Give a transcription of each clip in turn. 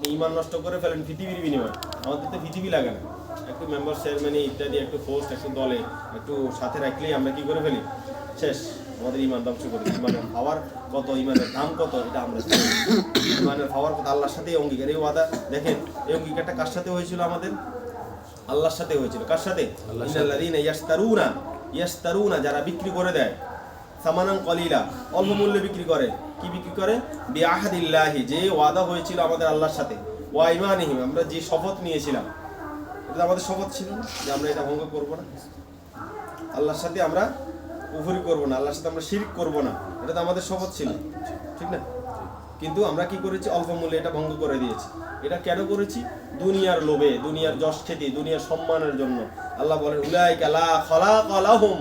আপনি ঈমান নষ্ট করে ফেলেন পৃথিবীর বিনিময়ে। আমাদের তো পৃথিবী লাগে না, একটু মেম্বার চেয়ারম্যানে ইত্যাদি একটু পোস্ট একটু দলে একটু সাথে রাখলেই আমরা কি করে ফেলি, শেষ, আমাদের ঈমান ধ্বংস করি। ঈমানের পাওয়ার কত, ঈমানের দাম কত, এটা আমরা জানি। ঈমানের পাওয়ার কত, আল্লাহর সাথে অঙ্গীকার, এই ওয়াদা দেখেন, এই অঙ্গীকারটা কার সাথে হয়েছিল আমাদের? আল্লাহর সাথে হয়েছিল। কার সাথে? ইন্নাল্লাযীনা ইয়াশতারুনা, যারা বিক্রি করে দেয়, সামানান কলিলা, অল্প মূল্যে বিক্রি করে। কি বিক্রি করে? বিআহাদিল্লাহি, যে ওয়াদা হয়েছিল আমাদের আল্লাহর সাথে, ওয়া ঈমানিহিম, আমরা যে শপথ নিয়েছিলাম, এটা আমাদের শপথ ছিল না যে আমরা এটা ভঙ্গ করব না, আল্লাহর সাথে আমরা কুফরি করব না, আল্লাহর সাথে আমরা শিরক করব না, এটা তো আমাদের শপথ ছিল, ঠিক না? কিন্তু আমরা কি করেছি? অল্প মূল্যে এটা ভঙ্গ করে দিয়েছি। এটা কেন করেছি? দুনিয়ার লোভে, দুনিয়ার যশ খেতে, দুনিয়ার সম্মানের জন্য। আল্লাহ বলেন উলাইকা লা খালাকা লাহুম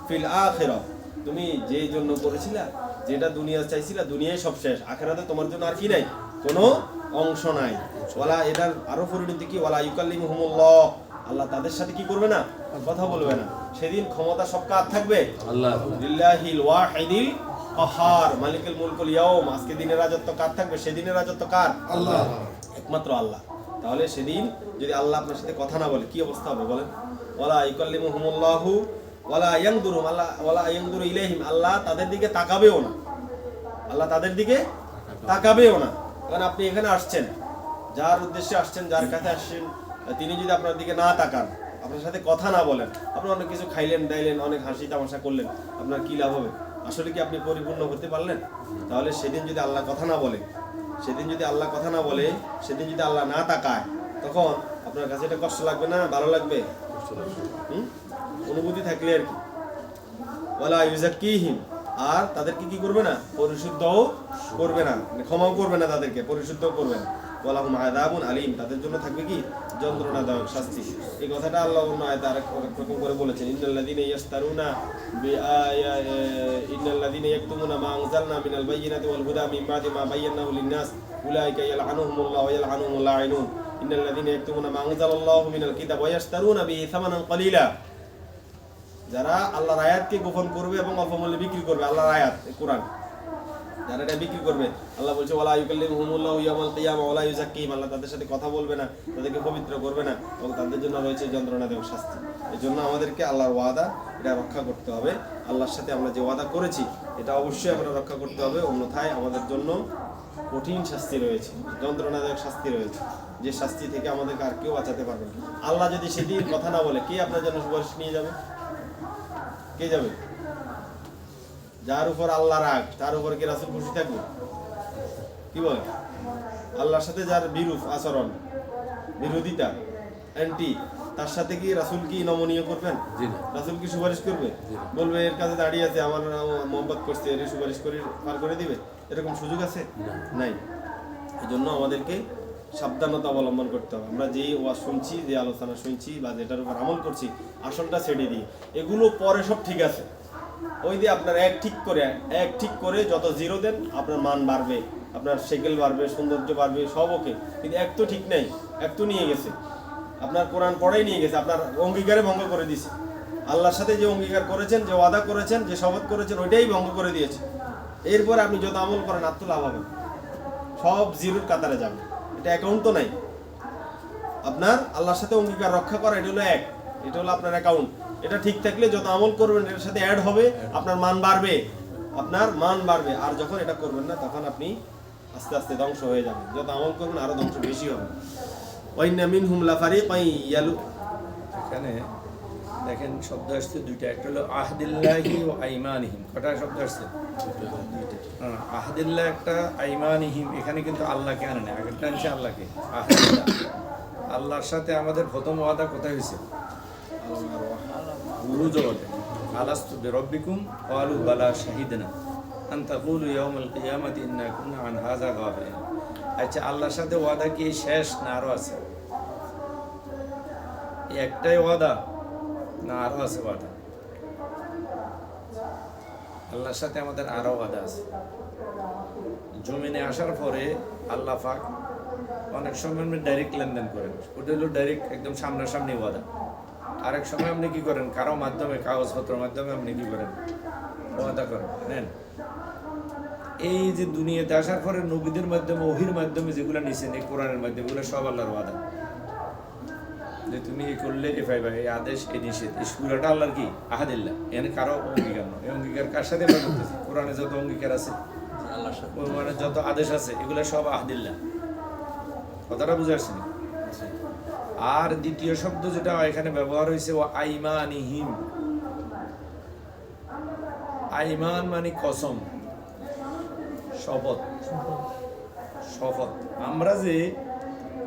ফিল আখিরাহ, তুমি যেই জন্য করেছিলা, যেটা দুনিয়া চাইছিলা, দুনিয়ায় সব শেষ, আখিরাতে তোমার জন্য আর কি নাই, কোনো অংশ নাই। ওয়ালা, এটার আরো পরিণতি কি? ওয়ালা ইউকাল্লিমুহুমুল্লাহ, আল্লাহ তাদের সাথে কি করবে না? কথা বলবে না। সেদিন ক্ষমতা সব কার থাকবে? আল্লাহ। লিল্লাহিল ওয়াহিদিল কাহার, মালিকুল মুলকুল ইয়াউম, আজকে দিনের রাজত্ব কার থাকবে? সেদিনের রাজত্ব কার? আল্লাহ, একমাত্র আল্লাহ। তাহলে সেদিন যদি আল্লাহ আপনার সাথে কথা না বলে কি অবস্থা হবে বলেন? ওয়ালা ইউকাল্লিমুহুমুল্লাহু ওয়ালা ইয়ানদুরুম, আল্লাহ ওয়ালা ইয়ানদুরু ইলাইহিম, আল্লাহ তাদের দিকে তাকাবেও না, আল্লাহ তাদের দিকে তাকাবেও না। কারণ আপনি এখানে আসছেন, যার উদ্দেশ্যে আসছেন, যার কাছে আসছেন, তিনি যদি আপনার দিকে না তাকান, আপনার সাথে কথা না বলেন, আপনি অনেক কিছু খাইলেন দাইলেন, অনেক হাসি তামাশা করলেন, আপনার কি লাভ হবে? আসলে কি আপনি পরিপূর্ণ হতে পারলেন? তাহলে সেদিন যদি আল্লাহ কথা না বলে, সেদিন যদি আল্লাহ কথা না বলে, সেদিন যদি আল্লাহ না তাকায়, তখন আপনার কাছে এটা কষ্ট লাগবে না ভালো লাগবে? অনুভূতি থাকলে আর কি। ওয়ালা ইউযাক্কিহিম, আর তাদেরকে কি করবে না? পরিশুদ্ধও করবে না, ক্ষমাও করবে না, তাদেরকে পরিশুদ্ধও করবে না। ওয়ালাহুম আযাবুন আলীম, তাদের জন্য থাকবে কি? যন্ত্রণাদায়ক শাস্তি। এই কথাটা আল্লাহ অন্য আয়াতে আরেক রকম করে বলেছেন, ইন্নাল্লাযীনা ইয়াশতারুনা ইন্নাল্লাযীনা ইয়াকতুমুনা মা আনজালনা মিনাল বায়্যিনাতি ওয়াল হুদা মিন বা'দি মা বায়্যানাহু লিন-নাস উলাইকা ইয়ালআনুহুমুল্লাহু ওয়া ইয়ালআনুহুমুল লাঈনুন ইন্নাল্লাযীনা ইয়াকতুমুনা মা আনজালাল্লাহু মিনাল কিতাবি ওয়া ইয়াশতারুনা বিহি সামানান কলিলা, যারা আল্লাহর আয়াতকে গোপন করবে এবং অল্প মূল্যে বিক্রি করবে, আল্লাহর আয়াত কোরআন যারা এটা বিক্রি করবে, আল্লাহ বলছে ওয়ালা ইউকাল্লিমুহুমুল্লাহু ইয়াওমাল কিয়ামা ওয়ালা ইউযাক্কিহিম, আল্লাহ তাদের সাথে কথা বলবে না, তাদেরকে পবিত্র করবে না, এবং তাদের জন্য রয়েছে যন্ত্রণাদায়ক শাস্তি। এই জন্য আমাদেরকে আল্লাহর ওয়াদা এটা রক্ষা করতে হবে। আল্লাহর সাথে আমরা যে ওয়াদা করেছি এটা অবশ্যই আমরা রক্ষা করতে হবে, অন্যথায় আমাদের জন্য কঠিন শাস্তি রয়েছে, যন্ত্রণাদায়ক শাস্তি রয়েছে, যে শাস্তি থেকে আমাদেরকে আর কেউ বাঁচাতে পারবে না। আল্লাহ যদি সেদিন কথা না বলে, কে আপনার জন্য সুপারিশ নিয়ে যাবে? কে যাবে? যার উপর আল্লাহ রাগ, তার উপর কি রাসূল খুশি থাকবে? কি বলে? আল্লাহর সাথে যার বিরূপ আচরণ, বিরোধিতা, অ্যান্টি, তার সাথে কি রাসূল কি নমনীয় করবেন? রাসূল কি সুপারিশ করবে? বলবে এর কাছে দাঁড়িয়ে আছে, আমার মোহাম্মত করছে, এর সুপারিশ করে পার করে দিবে, এরকম সুযোগ আছে? নাই। এই জন্য আমাদেরকে সাবধানতা অবলম্বন করতে হবে। আমরা যে ওয়াজ শুনছি, যে আলোচনা শুনছি, বা যেটার উপর আমল করছি, আসলটা ছেড়ে দিই। এগুলো পরে সব ঠিক আছে, ওই যে আপনার এক ঠিক করে যত জিরো দেন, আপনার মান বাড়বে, আপনার সেকেল বাড়বে, সৌন্দর্য বাড়বে, সব ওকে। কিন্তু এক তো ঠিক নাই, এক তো নিয়ে গেছে, আপনার কোরআন পড়াই নিয়ে গেছে, আপনার অঙ্গীকারে ভঙ্গ করে দিয়েছে। আল্লাহর সাথে যে অঙ্গীকার করেছেন, যে ওয়াদা করেছেন, যে শপথ করেছেন, ওইটাই ভঙ্গ করে দিয়েছে। এরপরে আপনি যত আমল করেন আর তো লাভ হবে, সব জিরোর কাতারে যাবে। এটা অ্যাকাউন্ট তো নাই। আপনার আল্লাহর সাথে অঙ্গীকার রক্ষা করা, এটা হলো এটা হলো আপনার অ্যাকাউন্ট। এটা ঠিক থাকলে যত আমল করবেন এর সাথে অ্যাড হবে, আপনার মান বাড়বে, আপনার মান বাড়বে। আর যখন এটা করবেন না, তখন আপনি আস্তে আস্তে ধ্বংস হয়ে যাবেন। যত আমল করবেন আরো ধ্বংস বেশি হবে। ওয়াইন্না মিনহুম লাফারিকান ইয়ালু, এখানে দেখেন শব্দ আসছে দুইটা, একটা হলো আহদিল্লাহি ওয়া আইমানিহিম। কটা শব্দ আসছে? আহদিল্লাহ একটা, আইমানিহিম। এখানে কিন্তু আল্লাহকে আনে না, আগেরটা আনছে আল্লাহকে। আহদিল্লাহ, আল্লাহর সাথে আমাদের প্রথম ওয়াদা কোথায় হয়েছে? বুরুজ ওয়াদা। আলাস্তু বিরাব্বিকুম ক্বালু বালা শাহিদনা আন তাকুলু ইয়াউমাল কিয়ামাতি ইন্না কুন্না আন হাযা গাফিলিন। আচ্ছা, আল্লাহর সাথে ওয়াদা কি শেষ না আরো আছে? একটাই ওয়াদা না আরো আছে ওয়াদা? আল্লাহর সাথে আমাদের আরো ওয়াদা আছে। জমিনে আসার পরে আল্লাহ পাক অনেক সময় আপনি ডাইরেক্ট লেনদেন করেন, ওটা হলো ডাইরেক্ট একদম সামনাসামনি ওয়াদা। আরেক সময় আপনি কি করেন? কারো মাধ্যমে, কাগজপত্রের মাধ্যমে আপনি কি করেন? ওয়াদা করেন। নেন, এই যে দুনিয়াতে আসার পরে নবীদের মাধ্যমে ওহির মাধ্যমে যেগুলো নিছেন এই কোরআনের মাধ্যমে এগুলো সব আল্লাহর ওয়াদা, যে তুমি এই করলে এ পাইবা, এই আদেশ এই নিষেধ, এই সুরাটা আল্লাহর কি আহাদিল্লাহ, এখানে কারো অঙ্গীকার নয়। এই অঙ্গীকার কার সাথে আমরা করতেছি? কোরআনে যত অঙ্গীকার আছে, কোরআনে যত আদেশ আছে, এগুলো সব আহাদিল্লাহ। কথাটা বুঝে আসছে না? আর দ্বিতীয় শব্দ যেটা এখানে ব্যবহার হয়েছে ও আইমানিহিম, আইমান মানে কসম, শপথ। শপথ আমরা যে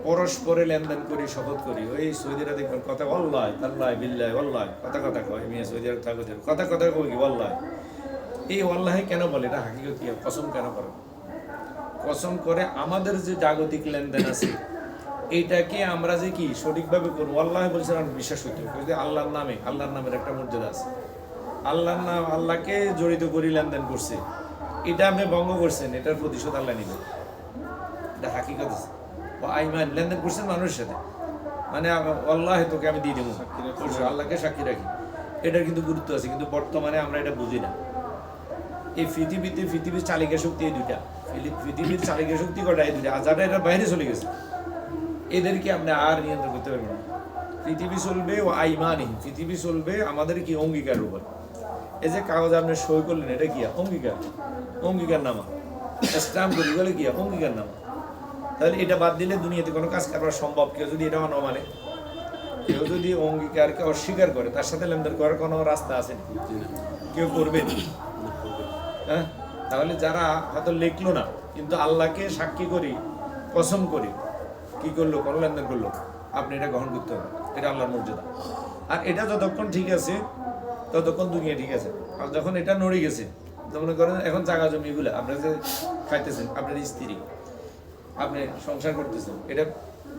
পরস্পরে লেনদেন করি, শপথ করি, ওই সৌদিরা দেখবেন কথা ওয়াল্লাহ তাল্লাহ বিল্লাহ ওয়াল্লাহ কথা কথা কয়, মিয়া সৌদি আরব থাকো কথা কথা কই কি ওয়াল্লাহ। এই ওয়াল্লাহ কেন বলে? এটা হাকিকত কি? কসম কেন করে? কসম করে আমাদের যে জাগতিক লেনদেন আছে এইটাকে আমরা যে কি সঠিকভাবে করবো, আল্লাহ বলছে আমরা বিশ্বাস করতে হবে। আল্লাহর নামে, আল্লাহর নামের একটা মর্যাদা আছে, আল্লাহর নাম, আল্লাহকে জড়িত করি লেনদেন করছে, এটা আপনি ভঙ্গ করছেন, এটার প্রতিশোধ আল্লাহ নিবে। এটা হাকিকত আছে। ও আইমান লেনদেন করছেন মানুষের সাথে, মানে আল্লাহ তোকে আমি দিয়ে দেবো, আল্লাহকে সাক্ষী রাখি, এটার কিন্তু গুরুত্ব আছে। কিন্তু বর্তমানে আমরা এটা বুঝি না। এই পৃথিবীর চালিকা শক্তি এই দুইটা, পৃথিবীর চালিকা শক্তি কটা? এই দুইটা। যারা এটার বাইরে চলে গেছে এদেরকে আপনি আর নিয়ন্ত্রণ করতে পারবেন না। পৃথিবী চলবে ও আইমানি, পৃথিবী চলবে আমাদের কি অঙ্গীকারের উপর। এই যে কাগজ আপনি সই করলেন, এটা কি অঙ্গীকার, অঙ্গীকার নামা, স্ট্যাম্প করি বলে কি অঙ্গীকার নামা। তাহলে এটা বাদ দিলে দুনিয়াতে কোনো কাজ করা সম্ভব? কেউ যদি এটা না মানে, কেউ যদি অঙ্গীকারকে অস্বীকার করে, তার সাথে লেনদেন করার কোনো রাস্তা আছে? কেউ করবে? হ্যাঁ, তাহলে যারা হয়তো লিখলো না কিন্তু আল্লাহকে সাক্ষী করি, কসম করি, কি করলো, কোনো লেনদেন করলো, আপনি এটা গ্রহণ করতে হবে। এটা আল্লাহর মর্যাদা। আর এটা যতক্ষণ ঠিক আছে ততক্ষণ দুনিয়া ঠিক আছে। আর যখন এটা নড়ে গেছে, মনে করেন এখন জায়গা জমি এগুলো আপনার যে খাইতেছেন, আপনার স্ত্রী, আপনি সংসার করতেছেন, এটা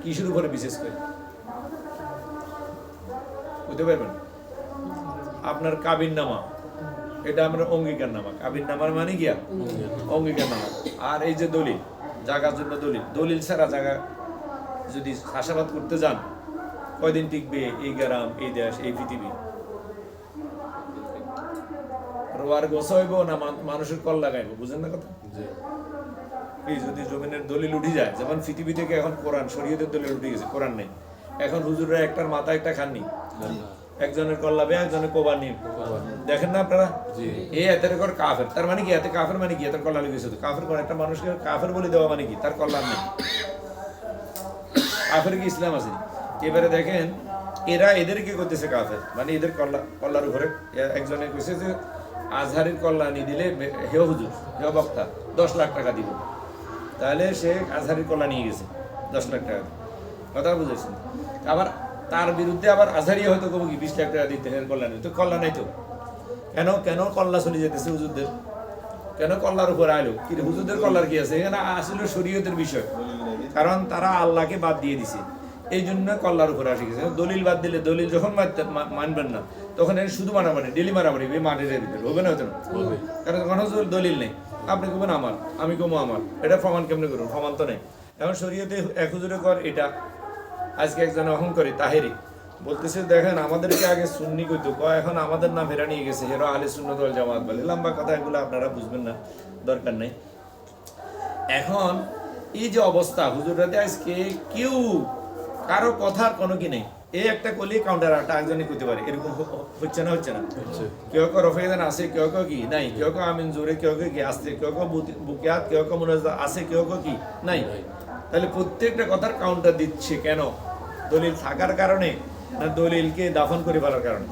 কিসের উপরে বিশেষ করে বুঝতে পারবেন? আপনার কাবিন নামা, এটা আমরা অঙ্গীকার নামা। কাবিন নামার মানে গিয়া অঙ্গীকার নামা। আর এই যে দলিল, জায়গার জন্য দলিল, দলিল ছাড়া জায়গা যদি চাষাবাদ করতে যান, কয়দিন টিকবে এই গ্রাম, এই দেশ, এই পৃথিবী? রোয়ার গোছাইব না মানুষের কল লাগাইব? বুঝেন না কথা? এই যদি জমিনের দলিল উঠে যায়, যেমন পৃথিবী থেকে এখন কোরআন শরীয়তের দলিল উঠে গেছে, কোরআন নেই। এখন হুজুররা একটার মাথা একটা খাননি, একজনের কল্লাবে একজনের কোবার নিম, দেখেন না আপনারা? এই এতের কর কাফের, তার মানে কি? এতে কাফের মানে কি? এত কল্লা লেগেছে তো কাফের করে একটা মানুষকে কাফের বলে দেওয়া মানে কি? তার কল্যাণ নেই। কাফের কি ইসলাম আছে? এবারে দেখেন এরা এদেরকে করতেছে কাফের, মানে এদের কল্লার উপরে একজনে কইছে যে আজহারের কল্যাণী দিলে হে হুজুর, হে বক্তা 10 লাখ টাকা দিব। তাহলে সে আজহারের কল্যাণ নিয়ে গেছে 10 লাখ টাকা, কথা বুঝেছেন? আবার তার বিরুদ্ধে আবার আজহারি হয়তো কবো কি 20 লাখ টাকা দিতে হের কল্যাণী, তো কল্যাণ নাই তো। কেন কেন কল্লা চলে যেতেছে হুজুরদের? কেন কল্লার উপরে আইলো? কি হুজুরদের কল্লার কি আছে? এখানে আসলে শরীয়তের বিষয়, কারণ তারা আল্লাহকে বাদ দিয়ে দিছে, এই জন্য কল্লার উপরে আসে গেছে। দলিল বাদ দিলে, দলিল যখন মানবেন না তখন শুধু মারামারি, ডেলি মারামারি মাটির ভিতরে হবে না, হতো না? কারণ তখন দলিল নেই, আপনি কবেন আমার, আমি কমো আমার, এটা প্রমাণ কেমনি করুন? প্রমাণ তো নেই। এখন শরীয়তে এক হুজুরে কর এটা, আজকে একজন অহংকারী তাহেরি বলতেছে দেখেন আমাদেরকে আগে সুন্নি কইতো, এখন আমাদের নাম হেরা নিয়ে গেছে, হেরা আহলে সুন্নাত ওয়াল জামাত বলে। লম্বা কথা, এগুলো আপনারা বুঝবেন না, দরকার নেই। এখন এই যে অবস্থা হুজুররাতে আজকে কেউ কারো কথার কোনো কি নেই, এই একটা কলি কাউন্টার একটা একজনই করতে পারে, এরকম হচ্ছে না? হচ্ছে না? কেউ কেউ রফেদান আছে, কেউ কেউ কি নাই, কেউ কেউ আমিন জোরে, কেউ কেউ কি আসছে, কেউ কেউ বুকিয়াত, কেউ কেউ মুনাজা আছে, কেউ কেউ কি নাই। তাহলে প্রত্যেকটা কথার কাউন্টার দিচ্ছে কেন? দলিল থাকার কারণে না দলিলকে দাফন করে ফেলার কারণে?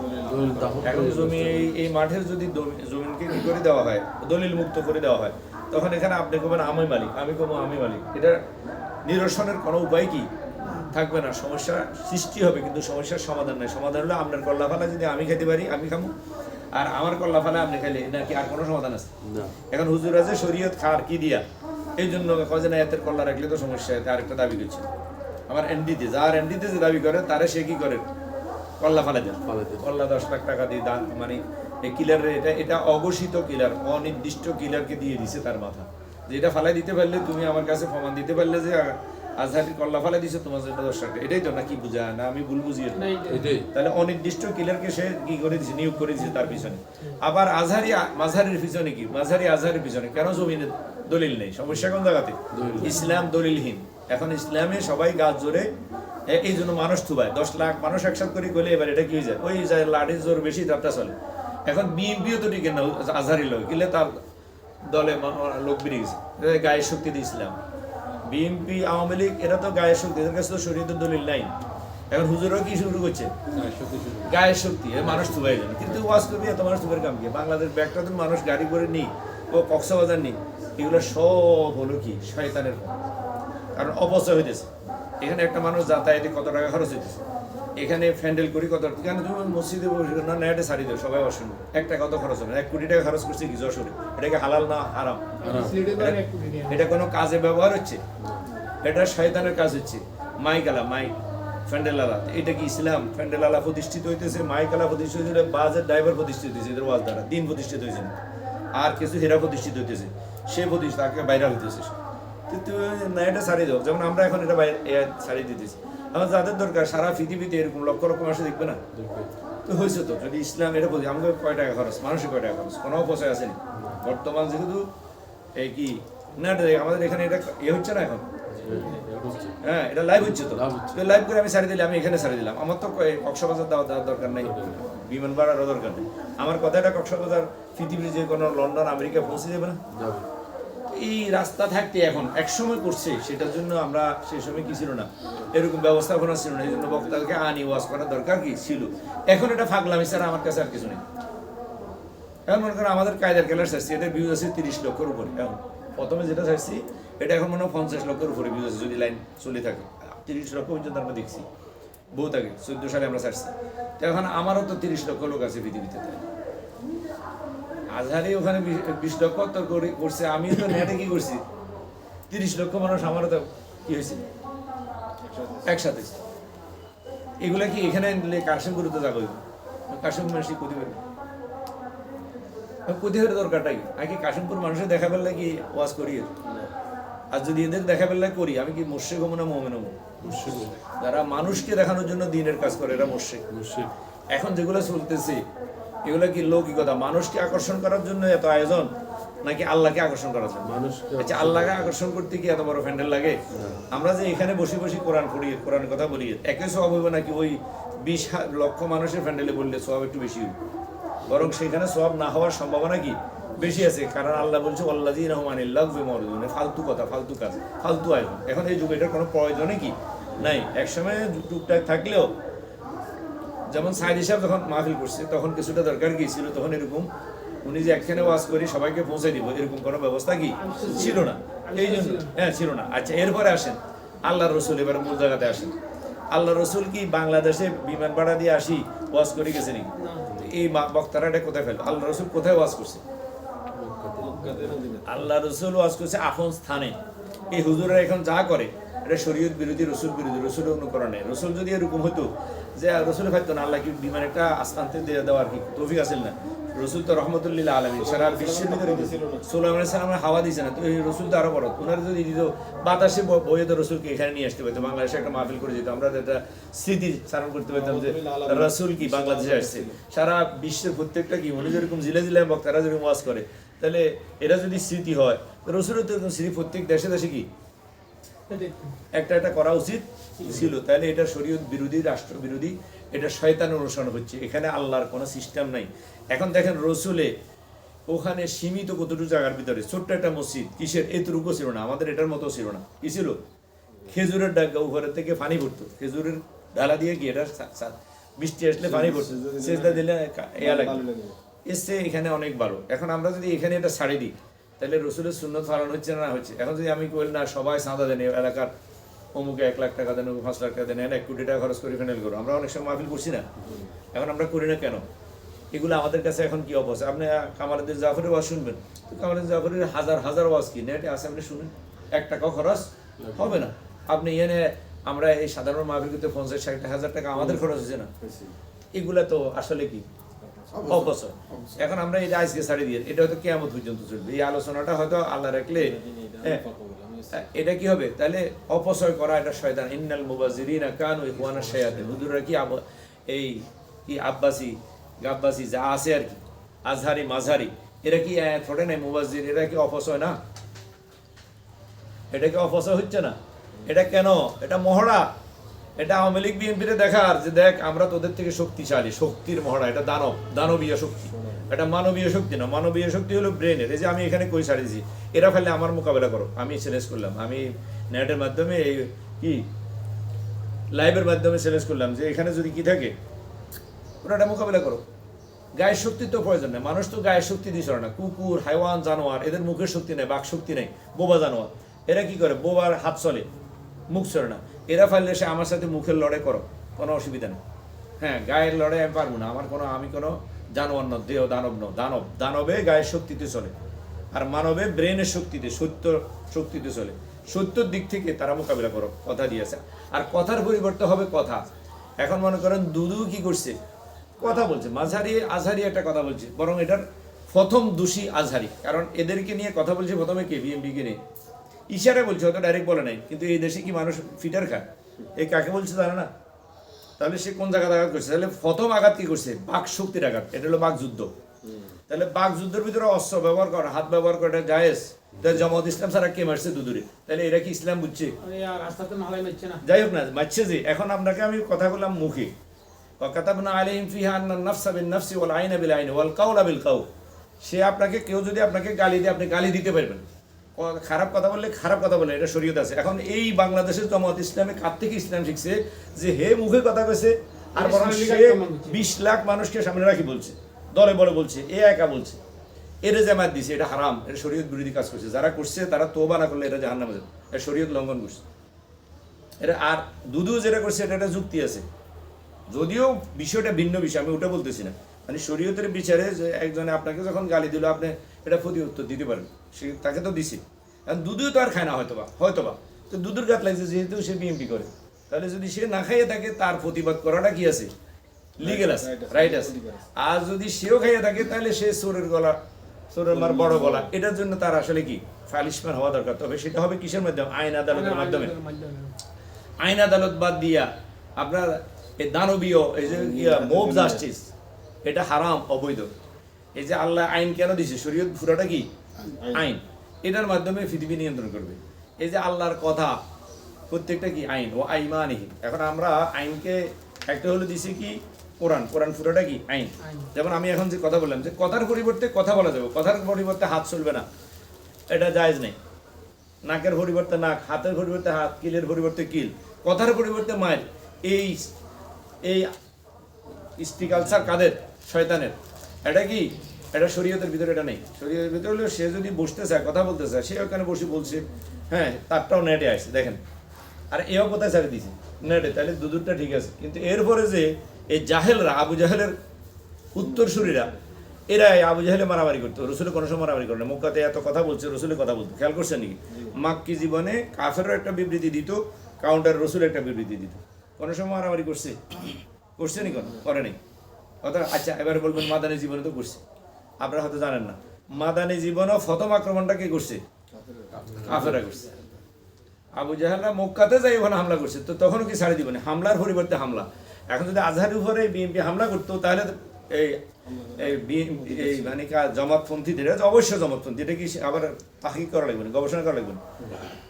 এখন জমি এই মাঠের যদি জমিনকে কি করে দেওয়া হয়, দলিল মুক্ত করে দেওয়া হয়, তখন এখানে আপনি কবেন আমি মালিক, আমি কমো আমি মালিক, এটা নিরসনের কোনো উপায় কি থাকবে না। সমস্যা সৃষ্টি হবে কিন্তু সমস্যার সমাধান নেই। সমাধান হলো আপনার কল্লা ফালা যদি আমি খেতে পারি, আমি খামো, আর আমার কল্লা ফালা আপনি খাইলে, নাকি আর কোনো সমাধান আছে? এখন হুজুর আছে শরীয়ত খার কি দিয়া, এই জন্য কজে না এতের কল্লা রাখলে তো সমস্যা। আরেকটা দাবি করছে আমার এনডিতে, যার এনডিতে যে দাবি করে তারে সে কি করে কল্লা ফালা দেন, কল্লা 10 লাখ টাকা দিয়ে দান, মানে এই কিলারের এটা অঘোষিত কিলার, অনির্দিষ্ট কিলারকে দিয়ে দিছে তার মাথা, যে এটা ফালাই দিতে পারলে তুমি আমার কাছে প্রমাণ দিতে পারলে যে আজহারি কল্লা ফালাই দিছে তোমার জন্য 10 লাখ, এটাই তো নাকি বুঝায় না? আমি ভুল বুঝিয়ে তাহলে অনির্দিষ্ট কিলারকে সে কি করে দিছে, নিয়োগ করে দিছে তার পিছনে। আবার আজহারি মাঝহারির পিছনে কি, মাঝহারি আজহারির পিছনে কেন জমিনে দলিল নেই। সমস্যা কোন জায়গাতে? ইসলাম দলিলহীন। এখন ইসলামে সবাই গাছ জোরে, এই জন্য মানুষ থুবায় 10 লাখ মানুষ একসাথে করে গেলে এবার এটা কি হয়ে যায়, ওই যায় লাঠির জোর বেশি তারটা চলে। এখন বিএনপিও তো ঠিক না, আজহারি লোক কিলে তার দলে লোক বেরিয়ে গেছে, গায়ের শক্তি দিয়ে ইসলাম। বিএনপি আওয়ামী লীগ এরা তো গায়ের শক্তি, এদের কাছে তো শরীয়তের দলিল নাই। এখন হুজুরও কি শুরু করছে, গায়ের শক্তি, মানুষ থুবাই যাবে। কিন্তু ওয়াজ করবি এত মানুষ থুবের কাম কি? বাংলাদেশ ব্যাগটা তো মানুষ গাড়ি করে নিই, ও কক্সবাজার নিই, এগুলো সব হলো কি শয়তানের ফল। কারণ অপচয় হইতেছে। এখানে একটা মানুষ যাতায়াতে কত টাকা খরচ হইতেছে, এখানে ফ্যান্ডেল করি কত, কেন তুমি মসজিদে না নেটে ছাড়ি দেও, সবাই অসুন 1 টাকা কত খরচ হবে, 1 কোটি টাকা খরচ করছে কি যশোরে? এটাকে হালাল না হারাম? এটা কোনো কাজে ব্যবহার হচ্ছে? এটা শয়তানের কাজ হচ্ছে। মাইক আলা, মাইক ফ্যান্ডেল আলা, এটা কি ইসলাম? ফ্যান্ডেল আলা প্রতিষ্ঠিত হইতেছে, মাইক আলা প্রতিষ্ঠিত হইতেছে, বাসের ড্রাইভার প্রতিষ্ঠিত হইতেছে, এদের ওয়াজ দ্বারা দিন প্রতিষ্ঠিত হয়েছে। আর কিছু হেরা প্রতিষ্ঠিত হইতেছে, সে প্রতিষ্ঠিত তাকে বাইরে হইতেছে। না এটা ছাড়িয়ে দাও, যেমন আমরা এখন এটা ছাড়িয়ে দিতেছি। আমার যাদের দরকার সারা পৃথিবীতে এরকম লক্ষ লক্ষ মানুষ দেখবে না তো হয়েছে তো। যদি ইসলাম এটা বলি, আমাকে কয় টাকা খরচ, মানুষের কয় টাকা খরচ, কোনো অপচয় আসেনি। বর্তমান যেহেতু এই কি না আমাদের এখানে এটা হচ্ছে না এখন, হ্যাঁ এটা লাইভ হচ্ছে তো, লাইভ করে আমি ছাড়িয়ে দিলাম, আমি এখানে ছাড়িয়ে দিলাম। আমার তো কক্সবাজার দেওয়ার দরকার নেই, বিমান ভাড়ারও দরকার নেই। আমার কথাটা কক্সবাজার পৃথিবীর যে কোনো লন্ডন আমেরিকা পৌঁছে যাবে না। এই রাস্তা থাকতে এখন একসময় করছে, সেটার জন্য আমরা সেই সময় কি ছিল না, এরকম ব্যবস্থাপনা ছিল না, এই জন্য বক্তাকে আনি ওয়াজ করার দরকার কি ছিল। এখন এটা ফাগলামি ছাড়া আমার কাছে আর কিছু নেই। এখন মনে করেন আমাদের কায়দার খেলার চাইছি, এটার ভিউজ আছে 30 লক্ষের উপরে। এখন প্রথমে যেটা চাইছি এটা এখন মনে হয় 50 লক্ষের উপরে ভিউজ আছে, যদি লাইন চলে থাকে। 30 লক্ষ পর্যন্ত আমরা দেখছি বহুত আগে, 14 সালে আমরা ছাড়ছি। তো এখন আমারও তো 30 লক্ষ লোক আছে পৃথিবীতে। আজহারি ওখানে 20 লক্ষ তো করছে, আমি তো নেটে কি করছি 30 লক্ষ মানুষ, আমারও তো কি হয়েছে একসাথে। এগুলা কি এখানে কাশিমপুরে তো যাবো, কাশিমপুর মানুষ কোথায় হলে দরকারটাই আগে কাশিমপুর মানুষের দেখা পেলে কি ওয়াজ করি, আর যদি এদের দেখা পেলে করি, আমি কি মুর্শিক হবো না মোমেন হবো? যারা মানুষকে দেখানোর জন্য দিনের কাজ করে এরা মুর্শিক। এখন যেগুলো চলতেছে এগুলো কি লৌকিকতা, মানুষকে আকর্ষণ করার জন্য এত আয়োজন, নাকি আল্লাহকে আকর্ষণ করার জন্য? আচ্ছা, আল্লাহকে আকর্ষণ করতে কি এত বড় প্যান্ডেল লাগে? আমরা যে এখানে বসে বসে কোরআন পড়ি, কোরআন কথা বলি, একই সওয়াব হইব নাকি ওই 20 লক্ষ মানুষের প্যান্ডেলে বললে সওয়াব একটু বেশি হবে? বরং সেখানে সওয়াব না হওয়ার সম্ভাবনা কি বেশি আছে। কারণ আল্লাহ বলছে আল্লাযীনা হুম আনিল লাগবি মুরিদুন, ফালতু কথা, ফালতু কাজ, ফালতু আয়োজন। এখন এই যুগে এটার কোনো প্রয়োজনই কি নাই। একসময় টুকটাক থাকলেও, যেমন সাইদি সাহেব যখন মাহফিল করছে তখন কিছুটা দরকার কি ছিল, তখন এরকম উনি যে একখানে ওয়াজ করি সবাইকে পৌঁছে দিব এরকম কোনো ব্যবস্থা কি ছিল না, এই জন্য ছিল না। আচ্ছা, এরপরে আসেন আল্লাহ রসুল, এবার মূল জায়গাতে আসেন। আল্লাহ রসুল কি বাংলাদেশে বিমান ভাড়া দিয়ে আসি ওয়াজ করে গেছে নাকি? এই বক্তারা এটা কোথায় ফেল? আল্লাহ রসুল কোথায় ওয়াজ করছে? আল্লাহ রসুল ওয়াজ করছে আপন স্থানে। এই হুজুরা এখন যা করে এটা শরীয়ত বিরোধী, রসুল বিরোধী, রসুল অনুকরণে। রসুল যদি এরকম হতো যে রসুল খাইতো না, আল্লাহ কি বিমান একটা আস্তান্তে দিয়ে দেওয়ার কি তৌফিক আছে না? রসুল তো রহমতুল্লিল আলামিন, সারা বিশ্বের ভিতরে সুলাইমান আলাইহিস সালামের হাওয়া দিয়েছে না, তো এই রসুল তো আরো বড়। ওনারা যদি দিত বাতাসে বইয়ে তো রসুলকে এখানে নিয়ে আসতে পারতো, বাংলাদেশে একটা মাহফিল করে যেত, আমরা একটা স্মৃতি চারণ করতে পারতাম যে রসুল কি বাংলাদেশে আসছে। সারা বিশ্বের প্রত্যেকটা কি উনি যেরকম জিলে জিলায় বক্তারা যেরকম ওয়াজ করে, তাহলে এরা যদি স্মৃতি হয়, রসুলের তো এরকম স্মৃতি প্রত্যেক দেশে দেশে কি একটা একটা করা উচিত ছিল। তাহলে এটা শরীয়ত বিরোধী, রাষ্ট্র বিরোধী, এটা শয়তানের অনুসরণ হচ্ছে। এখানে আল্লাহর কোনো সিস্টেম নাই। এখন দেখেন রসুলে ওখানে সীমিত কতটুকু জায়গার ভিতরে ছোট্ট একটা মসজিদ, কিসের এতটুকু ছিল না, আমাদের এটার মতো ছিল না। কি ছিল? খেজুরের ডাগা, উপরের থেকে পানি পড়তো, খেজুরের ডালা দিয়ে কি এটা বৃষ্টি আসলে পানি পড়তো, সেজদা দিলে ইয়া লাগে, এসছে এখানে অনেক ভালো। এখন আমরা যদি এখানে এটা ছাড়ি দিই, তাহলে রসুলের সুন্নত পালন হচ্ছে না হচ্ছে? এখন যদি আমি বলি না সবাই চাঁদা দেন, এলাকার অমুকে 1 লাখ টাকা দেন, 5 লাখ টাকা দেন, 1 কোটি টাকা খরচ করে ফেনেল করো, আমরা অনেক সময় মাহফিল করছি না? এখন আমরা করি না কেন? এগুলো আমাদের কাছে এখন কি অবস্থা? আপনি কামালউদ্দিন জাফরের ওয়াজ শুনবেন, তো কামালউদ্দিন জাফরের হাজার হাজার ওয়াজ কি নেটে আছে, আপনি শুনেন, 1 টাকাও খরচ হবে না। আপনি এনে আমরা এই সাধারণ মাহফিল করতে 50-60 হাজার টাকা আমাদের খরচ হচ্ছে না? এগুলা তো আসলে কি অপচয়। এখন আমরা এটা আজকে ছাড়ি দিয়ে, এটা হয়তো কিয়ামত পর্যন্ত চলবে। এই আলোচনাটা হয়তো আল্লাহ রাখলে এটা কি হবে? তাহলে অপচয় করা এটা শয়তান। ইন্নাল মুবাজ্জিরিনা কানু ইখওয়ানাশ শায়াতিন। হুজুররা কি এই কি আব্বাসি গাব্বাসি যা আছে আর কি, আজহারি মাঝহারি, এরা কি ছোটে নাই মুবাজ্জির, এরা কি অপচয় না? এটা কি অপচয় হচ্ছে না? এটা কেন? এটা মহড়া। এটা আওয়ামী লীগ বিএনপিতে দেখার যে দেখ আমরা তোদের থেকে শক্তিশালী, শক্তির মহড়া। এটা দানবীয় শক্তি, এটা মানবীয় শক্তি না। মানবীয় শক্তি হলো ব্রেনের। এই যে আমি এখানে কই ছাড়িয়েছি, এরা ফেললে আমার মোকাবেলা করো, আমি চ্যালেঞ্জ করলাম, আমি নেটের মাধ্যমে এই কি লাইভের মাধ্যমে চ্যালেঞ্জ করলাম যে এখানে যদি কি থাকে ওরা এটা মোকাবেলা করো। গায়ের শক্তির তো প্রয়োজন নেই, মানুষ তো গায়ের শক্তি দিয়ে চলে না। কুকুর, হাইওয়ান, জানোয়ার, এদের মুখের শক্তি নেই, বাক শক্তি নেই। বোবা জানোয়ার, এরা কি করে? বোবার হাত চলে, মুখ চলে না। এরা ফাইলে সে আমার সাথে মুখের লড়াই করো, কোনো অসুবিধা নেই। হ্যাঁ, গায়ের লড়াই আমি পারবো না, আমি কোনো জানোয়ার ন, দেহ দানব ন। দানবে গায়ের শক্তিতে চলে, আর মানবে ব্রেনের শক্তিতে, সত্য শক্তিতে চলে। সত্যর দিক থেকে তারা মোকাবিলা করো, কথা দিয়েছে। আর কথার পরিবর্তে হবে কথা। এখন মনে করেন দুদু কি করছে? কথা বলছে, আজহারি একটা কথা বলছে, বরং এটার প্রথম দোষী আজহারি। কারণ এদেরকে নিয়ে কথা বলছে প্রথমে কে? বিএমপিকে নিয়ে ইশারা বলছে, হয়তো ডাইরেক্ট বলে নাই। কিন্তু এই দেশে কি মানুষ ফিটার খায়? এই কাকে বলছে জানে না? তাহলে সে কোন জায়গায় আঘাত করছে? তাহলে প্রথম আঘাত কি করছে? বাক শক্তির আঘাত। এটা হলো বাক যুদ্ধ। তাহলে বাক যুদ্ধের ভিতরে অস্ত্র ব্যবহার করা, হাত ব্যবহার করা জায়েজ। জামাত ইসলাম ছাড়া কে মারছে দুদুরে? তাহলে এরা কি ইসলাম বুঝছে? যাই হোক না, মারছে যে। এখন আপনাকে আমি কথা বললাম মুখে, কাতাবনা আলাইহিম ফিহা আন্নান নাফসা বিন নাফসি ওয়াল আইনা বিল আইনি ওয়াল কাওলা বিল কাওল। সে আপনাকে, কেউ যদি আপনাকে গালি দেয়, আপনি গালি দিতে পারবেন। খারাপ কথা বললে খারাপ কথা বলে, এটা শরীয়ত আছে। এখন এই বাংলাদেশের জামাত ইসলামে কার থেকে ইসলাম শিখছে যে হে মুখে কথা কইছে, আর বরং সে 20 লাখ মানুষকে সামনে রাখি বলছে, দলে বলে বলছে, এ একা বলছে, এর জামাত দিছে, এটা হারাম, এটা শরীয়ত বিরোধী কাজ করছে। যারা করছে তারা তওবা না করলে এটা জাহান্নামে যাবে, এটা শরীয়ত লঙ্ঘন করছে। এটা আর দুদু যেটা করছে এটা একটা যুক্তি আছে, যদিও বিষয়টা ভিন্ন বিষয়, আমি ওটা বলতেছি না। মানে শরীয়তের বিচারে যে একজনে আপনাকে যখন গালি দিল, আপনি এটা প্রতি উত্তর দিতে পারেন, সে তাকে তো দিছে। কারণ দুধুও তো আর খায় না হয়তোবা তো দুধুর গাত লাগছে, যেহেতু সে বিএমপি করে। তাহলে যদি সে না খাইয়ে থাকে, তার প্রতিবাদ করাটা কি আছে? লিগেল আছে, রাইট আছে। আর যদি সেও খাইয়ে থাকে, তাহলে সে চোরের মার বড় গলা। এটার জন্য তার আসলে কি পানিশমেন্ট হওয়া দরকার। তবে সেটা হবে কিসের মাধ্যমে? আইন আদালতের মাধ্যমে। আইন আদালত বাদ দিয়া আপনার এই দানবীয় এই যে মব জাস্টিস, এটা হারাম, অবৈধ। এই যে আল্লাহ আইন কেন দিছে? শরীয়ত পুরাটা কি আইন, এটার মাধ্যমে পৃথিবী নিয়ন্ত্রণ করবে। এই যে আল্লাহর কথা প্রত্যেকটা কি আইন, ও আইমানিহি। এখন আমরা আইনকে একটা হলো দিছি কি কোরআন পুরোটা কি আইন। যেমন আমি এখন যে কথা বললাম, যে কথার পরিবর্তে কথা বলা যাবে, কথার পরিবর্তে হাত চলবে না, এটা জায়েজ নেই। নাকের পরিবর্তে নাক, হাতের পরিবর্তে হাত, কিলের পরিবর্তে কিল, কথার পরিবর্তে মায়ের। এই স্টিকালচার কাদের? শয়তানের। এটা কি? এটা শরীয়তের ভিতরে এটা নেই। শরীয়তের ভিতরে হলো সে যদি বসতে চায়, কথা বলতে চায়, সে ওখানে বসে বলছে, হ্যাঁ, তারটাও নেটে আসছে, দেখেন। আর এও কোথায় ছাড়ে দিয়েছে? নেটে। তাহলে দুদুরটা ঠিক আছে। কিন্তু এরপরে যে এই জাহেলরা, আবু জাহেলের উত্তরসূরিরা, এরা আবু জাহেলে মারামারি করতো, রসুলে কোনো সময় মারামারি করে না। মক্কাতে এত কথা বলছে, রসুলের কথা বলতো, খেয়াল করছেন নাকি? মাক্কি জীবনে কাফেরও একটা বিবৃতি দিত, কাউন্টার রসুল একটা বিবৃতি দিত। কোনো সময় মারামারি করছে? নি কোনো? করে নাই। আচ্ছা, এবারে বলবেন মাদানী জীবনে তো করছে। আপনারা হয়তো জানেন না, মাদানী জীবনও প্রথম আক্রমণটা কে করছে? কাফেররা করছে। আবু জাহেলরা মক্কাতে যাই ওখানে হামলা করছে, তো তখনও কি ছাড়ে দিবেন? হামলার পরিবর্তে হামলা। এখন যদি আজহারের উপরে বিএনপি হামলা করতো, তাহলে এই মানে জমাতপন্থীদের, অবশ্যই জমাতপন্থী, এটা কি আবার তাহিক করা লাগবে না, গবেষণা করা লাগবে না।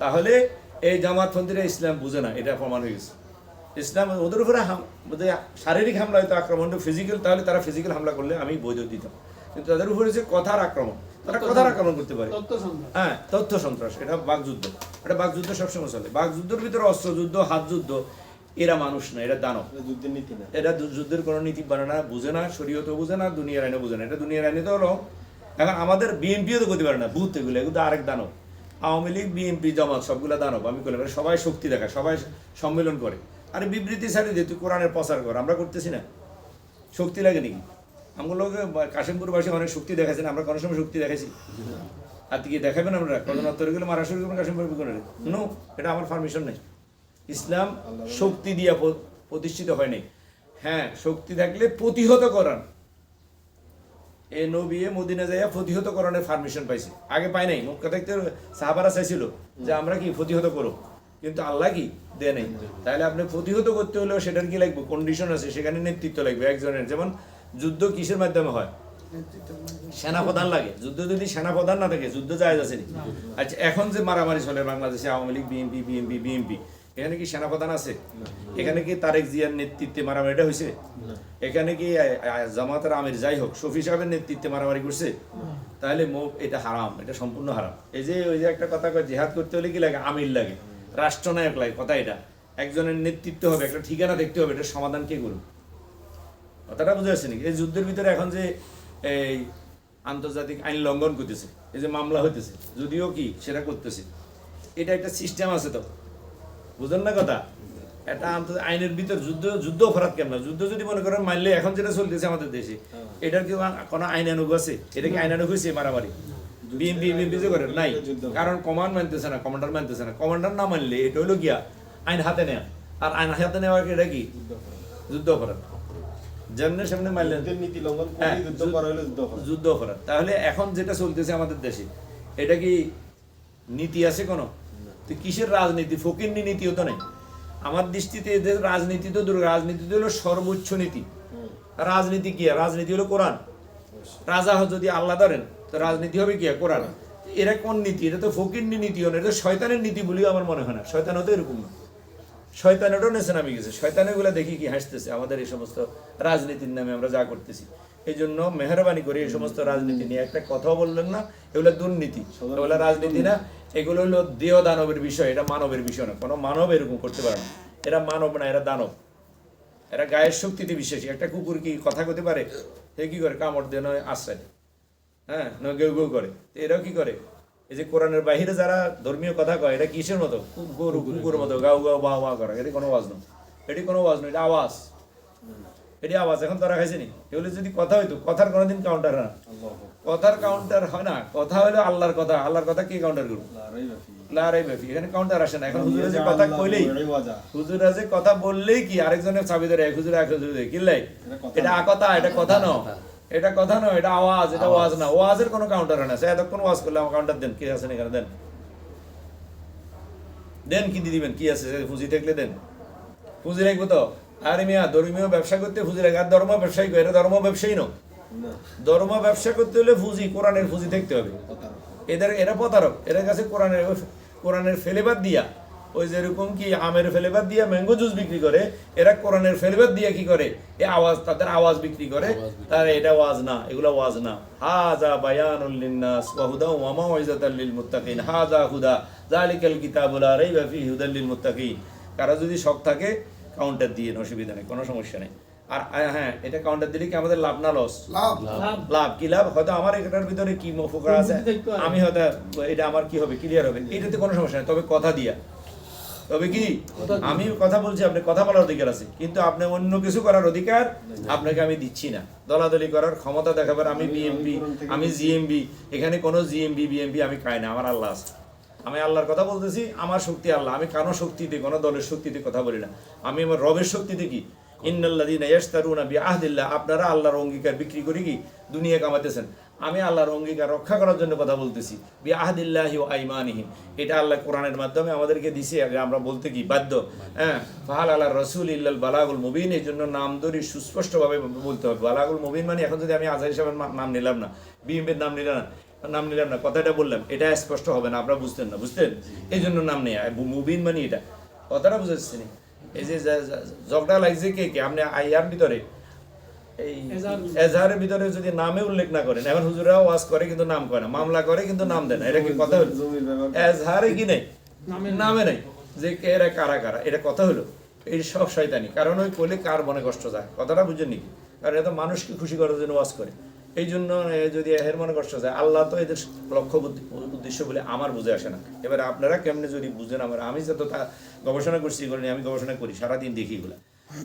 তাহলে এই জামাতপন্থীরা ইসলাম বুঝে না, এটা প্রমাণ হয়ে গেছে। ইসলাম ওদের উপরে শারীরিক হামলা হয়তো আক্রমণ, ফিজিক্যাল, তাহলে তারা ফিজিক্যাল হামলা করলে আমি বৈধ দিতাম। কিন্তু তাদের উপরে যে কথার আক্রমণ, তারা কথার আক্রমণ করতে পারে। হ্যাঁ, তথ্য সন্ত্রাস, এটা বাকযুদ্ধ। এটা বাকযুদ্ধ সবসময় চলে। বাকযুদ্ধের ভিতরে অস্ত্রযুদ্ধ, হাত যুদ্ধ, এরা মানুষ না, এটা দানব। যুদ্ধের নীতি না, এটা যুদ্ধের কোনো নীতি বানে না, বুঝে না, শরীয়তও বুঝে না, দুনিয়ার আইনও বুঝে না। এটা দুনিয়ার আইনে তো হলো। এখন আমাদের বিএনপিও তো করতে পারে না, বুথ এগুলো আরেক দানব। আওয়ামী লীগ, বিএনপি, জামাত সবগুলো দানব। আমি বললাম সবাই শক্তি দেখায়, সবাই সম্মেলন করে, আরে বিবৃতি ছাড়িয়ে দিয়ে তুই কোরআনের প্রচার কর। আমরা করতেছি না, শক্তি লাগে নাকি? আমগুলো কাশিমপুরবাসী অনেক শক্তি দেখাচ্ছেন, আমরা কোনো সময় শক্তি দেখাইছি? আর কি দেখাবেন? আমরা কদনাত্তরে গেলে মারা শুরু করবেন কাশিমপুর বিজ্ঞানের? নো, এটা আমার পারমিশন নেই। ইসলাম শক্তি দিয়া প্রতিষ্ঠিত হয় নাই। হ্যাঁ, শক্তি থাকলে প্রতিহত করান। এ নবী মদিনা যাইয়া প্রতিহত করানোর পারমিশন পাইছে, আগে পাই নাই। মক্কা থাকতে সাহাবারা চাইছিল যে আমরা কি প্রতিহত করো, কিন্তু আল্লাহ কি দেয় নাই। তাহলে আপনি প্রতিহত করতে হলেও সেটার কি লাগবে? কন্ডিশন আছে, সেখানে নেতৃত্ব লাগবে একজনের। যেমন যুদ্ধ কিসের মাধ্যমে হয়? সেনাপ্রধান লাগে। যুদ্ধ যদি সেনাপ্রধান না থাকে যুদ্ধ জায়েজ আছে নি? আচ্ছা, এখন যে মারামারি চলে বাংলাদেশে আওয়ামী লীগ বিএনপি, এখানে কি সেনাপ্রধান আছে? এখানে কি তারেক জিয়ার নেতৃত্বে মারামারিটা হয়েছে? এখানে কি জামাতের আমির যাই হোক শফি সাহেবের নেতৃত্বে মারামারি করছে? তাহলে এটা হারাম, এটা সম্পূর্ণ হারাম। এই যে ওই যে একটা কথা কয়, জিহাদ করতে হলে কি লাগে? আমির লাগে, রাষ্ট্রনায়ক লাগে। কথা এটা, একজনের নেতৃত্ব হবে, একটা ঠিকানা দেখতে হবে, এটা সমাধান কে করবে? কথাটা বুঝে আসছে নাকি? এই যুদ্ধের ভিতরে এখন যে এই আন্তর্জাতিক আইন লঙ্ঘন করতেছে, এই যে মামলা হইতেছে, যদিও কি সেটা করতেছে, এটা একটা সিস্টেম আছে তো, বুঝলেন না কথা? এটা আইনের ভিতর যুদ্ধ অপরাধ কেন? যুদ্ধ যদি মনে করেন মানলে এখন যেটা চলতেছে আমাদের দেশে, এটার কি কোনো আইনানুগ আছে? এটা কি আইনানুগ হয়েছে মারামারি? বিএনপি যে করে নাই, কারণ কমান্ড মানতেছে না, কমান্ডার মানতেছে না। কমান্ডার না মানলে এটা হলো গিয়া আইন হাতে নেয়া, আর আইন হাতে নেওয়া এটা কি যুদ্ধ অপরাধ। যেমনি সামনে মারলেন যুদ্ধ অপরাধ। তাহলে এখন যেটা চলতেছে আমাদের দেশে, এটা কি নীতি আছে কোনো? তো কিসের রাজনীতি? ফকিন্নি নীতিও তো নেই আমার দৃষ্টিতে। এদের রাজনীতি তো রাজনীতি হলো সর্বোচ্চ নীতি। রাজনীতি কি? রাজনীতি হলো কোরআন। রাজা যদি আল্লাহ ধরেন তো রাজনীতি হবে কি? কোরআন। এরা কোন নীতি? এটা তো ফকিন্নি নীতি, এটা শয়তানের নীতি বলেও আমার মনে হয় না। শয়তানও তো এরকম না, শয়তানেরও নেশে নামে গেছে। শয়তানেরগুলো দেখি কি হাসতেছে আমাদের এই সমস্ত রাজনীতির নামে আমরা যা করতেছি। এই জন্য মেহরবানি করে এই সমস্ত রাজনীতি নিয়ে একটা কথাও বললেন না। এগুলো দুর্নীতি, এগুলো রাজনীতি না, এগুলো হলো দেহ দানবের বিষয়, এটা মানবের বিষয় না। কোনো মানব এরকম করতে পারে না। এরা মানব না, এরা দানব। এরা গায়ের শক্তিতে বিশ্বাসী। একটা কুকুর কি কথা করতে পারে? সে কি করে? কামড় দিয়ে নয় আশ্রয়, হ্যাঁ, নয় গেউ গেউ করে। এরাও কি করে? এই যে কোরআনের বাহিরে যারা ধর্মীয় কথা কয়, এটা কিসের মতো? গরু কুকুরের মতো গাউ গাউ বা বা করে। এটি কোনো আওয়াজ নয়, এটি কোনো আওয়াজ নয়, এটা আওয়াজ। এটি আওয়াজ। এখন তারা খাইছে নি? এগুলো যদি কথা হইতো, কথার কোনোদিন কাউন্টার হয় না। কথার কাউন্টার হয় না। কথা হলো আল্লাহর কথা। আল্লাহর কথা কে কাউন্টার করবে? লারাই বাফি। এখানে কাউন্টার আসে না। এখন হুজুরা যে কথা কইলেই, হুজুরা যে কথা বললেই কি আরেকজনের চাবি ধরে এক হুজুর এক হুজুর কিনলাই, এটা কথা, এটা কথা নয়, এটা কথা নয়, এটা আওয়াজ। এটা ওয়াজ না। ওয়াজের কোনো কাউন্টার হয় না। সে এতক্ষণ ওয়াজ করলে আমার কাউন্টার দেন, কি আছেন এখানে? দেন দেন, কি দিয়ে দিবেন? কি আছে? পুঁজি থাকলে দেন। পুঁজি রাখবো তো? আরে মিয়া, ধর্মীয় ব্যবসা করতে পুঁজি রাখে। আর ধর্ম ব্যবসায়ী করে? এটা ধর্ম ব্যবসায়ী ন। ধর্ম ব্যবসা করতে হলে পুঁজি, কোরআনের পুঁজি থাকতে হবে। এরা প্রতারক। এদের কাছে কোরআনের ফেলেবাদ দিয়া, ওই যেরকম কি আমের ফেলেবাদ দিয়া ম্যাঙ্গো জুস বিক্রি করে, এরা কোরআনের ফেলেবাদ দিয়া কি করে? এই আওয়াজ, তাদের আওয়াজ বিক্রি করে। তার এটা ওয়াজ না, এগুলো ওয়াজ না। হাযা বায়ানুল লিন্নাস ওয়া হুদা ওয়া মাউইযাতাল লিল মুত্তাকিন। হাযা হুদা যালিকাল কিতাবু লা রাইবা ফীহি হুদাল লিল মুত্তাকিন। কারো যদি শখ থাকে কাউন্টার দিয়ে, অসুবিধা নেই, কোনো সমস্যা নেই। আর হ্যাঁ, এটা কাউন্টার দিলে কি আমাদের লাভ না লস? লাভ। কি লাভ? হয়তো আমার এটার ভিতরে কি উপকার আছে, আমি হয়তো এটা আমার কি হবে, ক্লিয়ার হবে, এটাতে কোনো সমস্যা নেই। তবে কথা দিয়া, তবে কি আমি কথা বলছি, আপনি কথা বলার অধিকার আছে, কিন্তু আপনি অন্য কিছু করার অধিকার আপনাকে আমি দিচ্ছি না। দলাদলি করার ক্ষমতা দেখাবার, আমি বিএমপি, আমি জিএমবি, এখানে কোনো জিএমবি বিএমপি আমি খাই না। আমার আল্লাহ আছে, আমি আল্লাহর কথা বলতেছি। আমার শক্তি আল্লাহ। আমি কারো শক্তিতে, কোনো দলের শক্তিতে কথা বলি না। আমি আমার রবের শক্তিতে কি ইন্নাল্লাযীনা ইয়াশতারুনা বিআহদিল্লাহ, আপনারা আল্লাহর অঙ্গীকার বিক্রি করে কি দুনিয়া কামাতেছেন। আমি আল্লাহর অঙ্গীকার রক্ষা করার জন্য কথা বলতেছি। বিআহদিল্লাহি ওয়া আইমানিহিম, এটা আল্লাহ কোরআনের মাধ্যমে আমাদেরকে দিছে, আগে আমরা বলতে কি বাধ্য। হ্যাঁ, ফাহাল আলা রাসূল ইল্লাল বালাগুল মুবিন, এই জন্য নাম ধরে সুস্পষ্টভাবে বলতে হবে। বালাগুল মুবিন মানে এখন যদি আমি আজহার সাহেবের নাম নিলাম না, বিএমপির নাম নিলাম না, কথাটা বললাম, এটা স্পষ্ট হবে না, আপনারা বুঝতেন না, বুঝতেন? এই জন্য নাম নেই। মুবিন মানে এটা, কথাটা বুঝাচ্ছি না। এই যে ঝগড়া লাগছে কে কে, আপনি আইয়ার ভিতরে এই এজাহারের ভিতরে যদি নামে উল্লেখ না করেন, এখন হুজুরা ওয়াজ করে কিন্তু নাম করে না, মামলা করে কিন্তু নাম দেয় না, এটা কি কথা হলো? এজাহারে কি নেই, নামে নেই যে এরা কারা কারা, এটা কথা হলো? এই সব শয়তানি। কারণ ওই করলে কার মনে কষ্ট যায়, কথাটা বুঝেন নাকি? কারণ এত মানুষকে খুশি করার জন্য ওয়াজ করে। এই জন্য যদি এর মনে কষ্ট যায়, আল্লাহ তো এদের লক্ষ্য উদ্দেশ্য বলে আমার বুঝে আসে না। এবারে আপনারা কেমনে যদি বুঝেন, আমি যত গবেষণা করছি, এগুলো নিয়ে আমি গবেষণা করি, সারাদিন দেখি এগুলো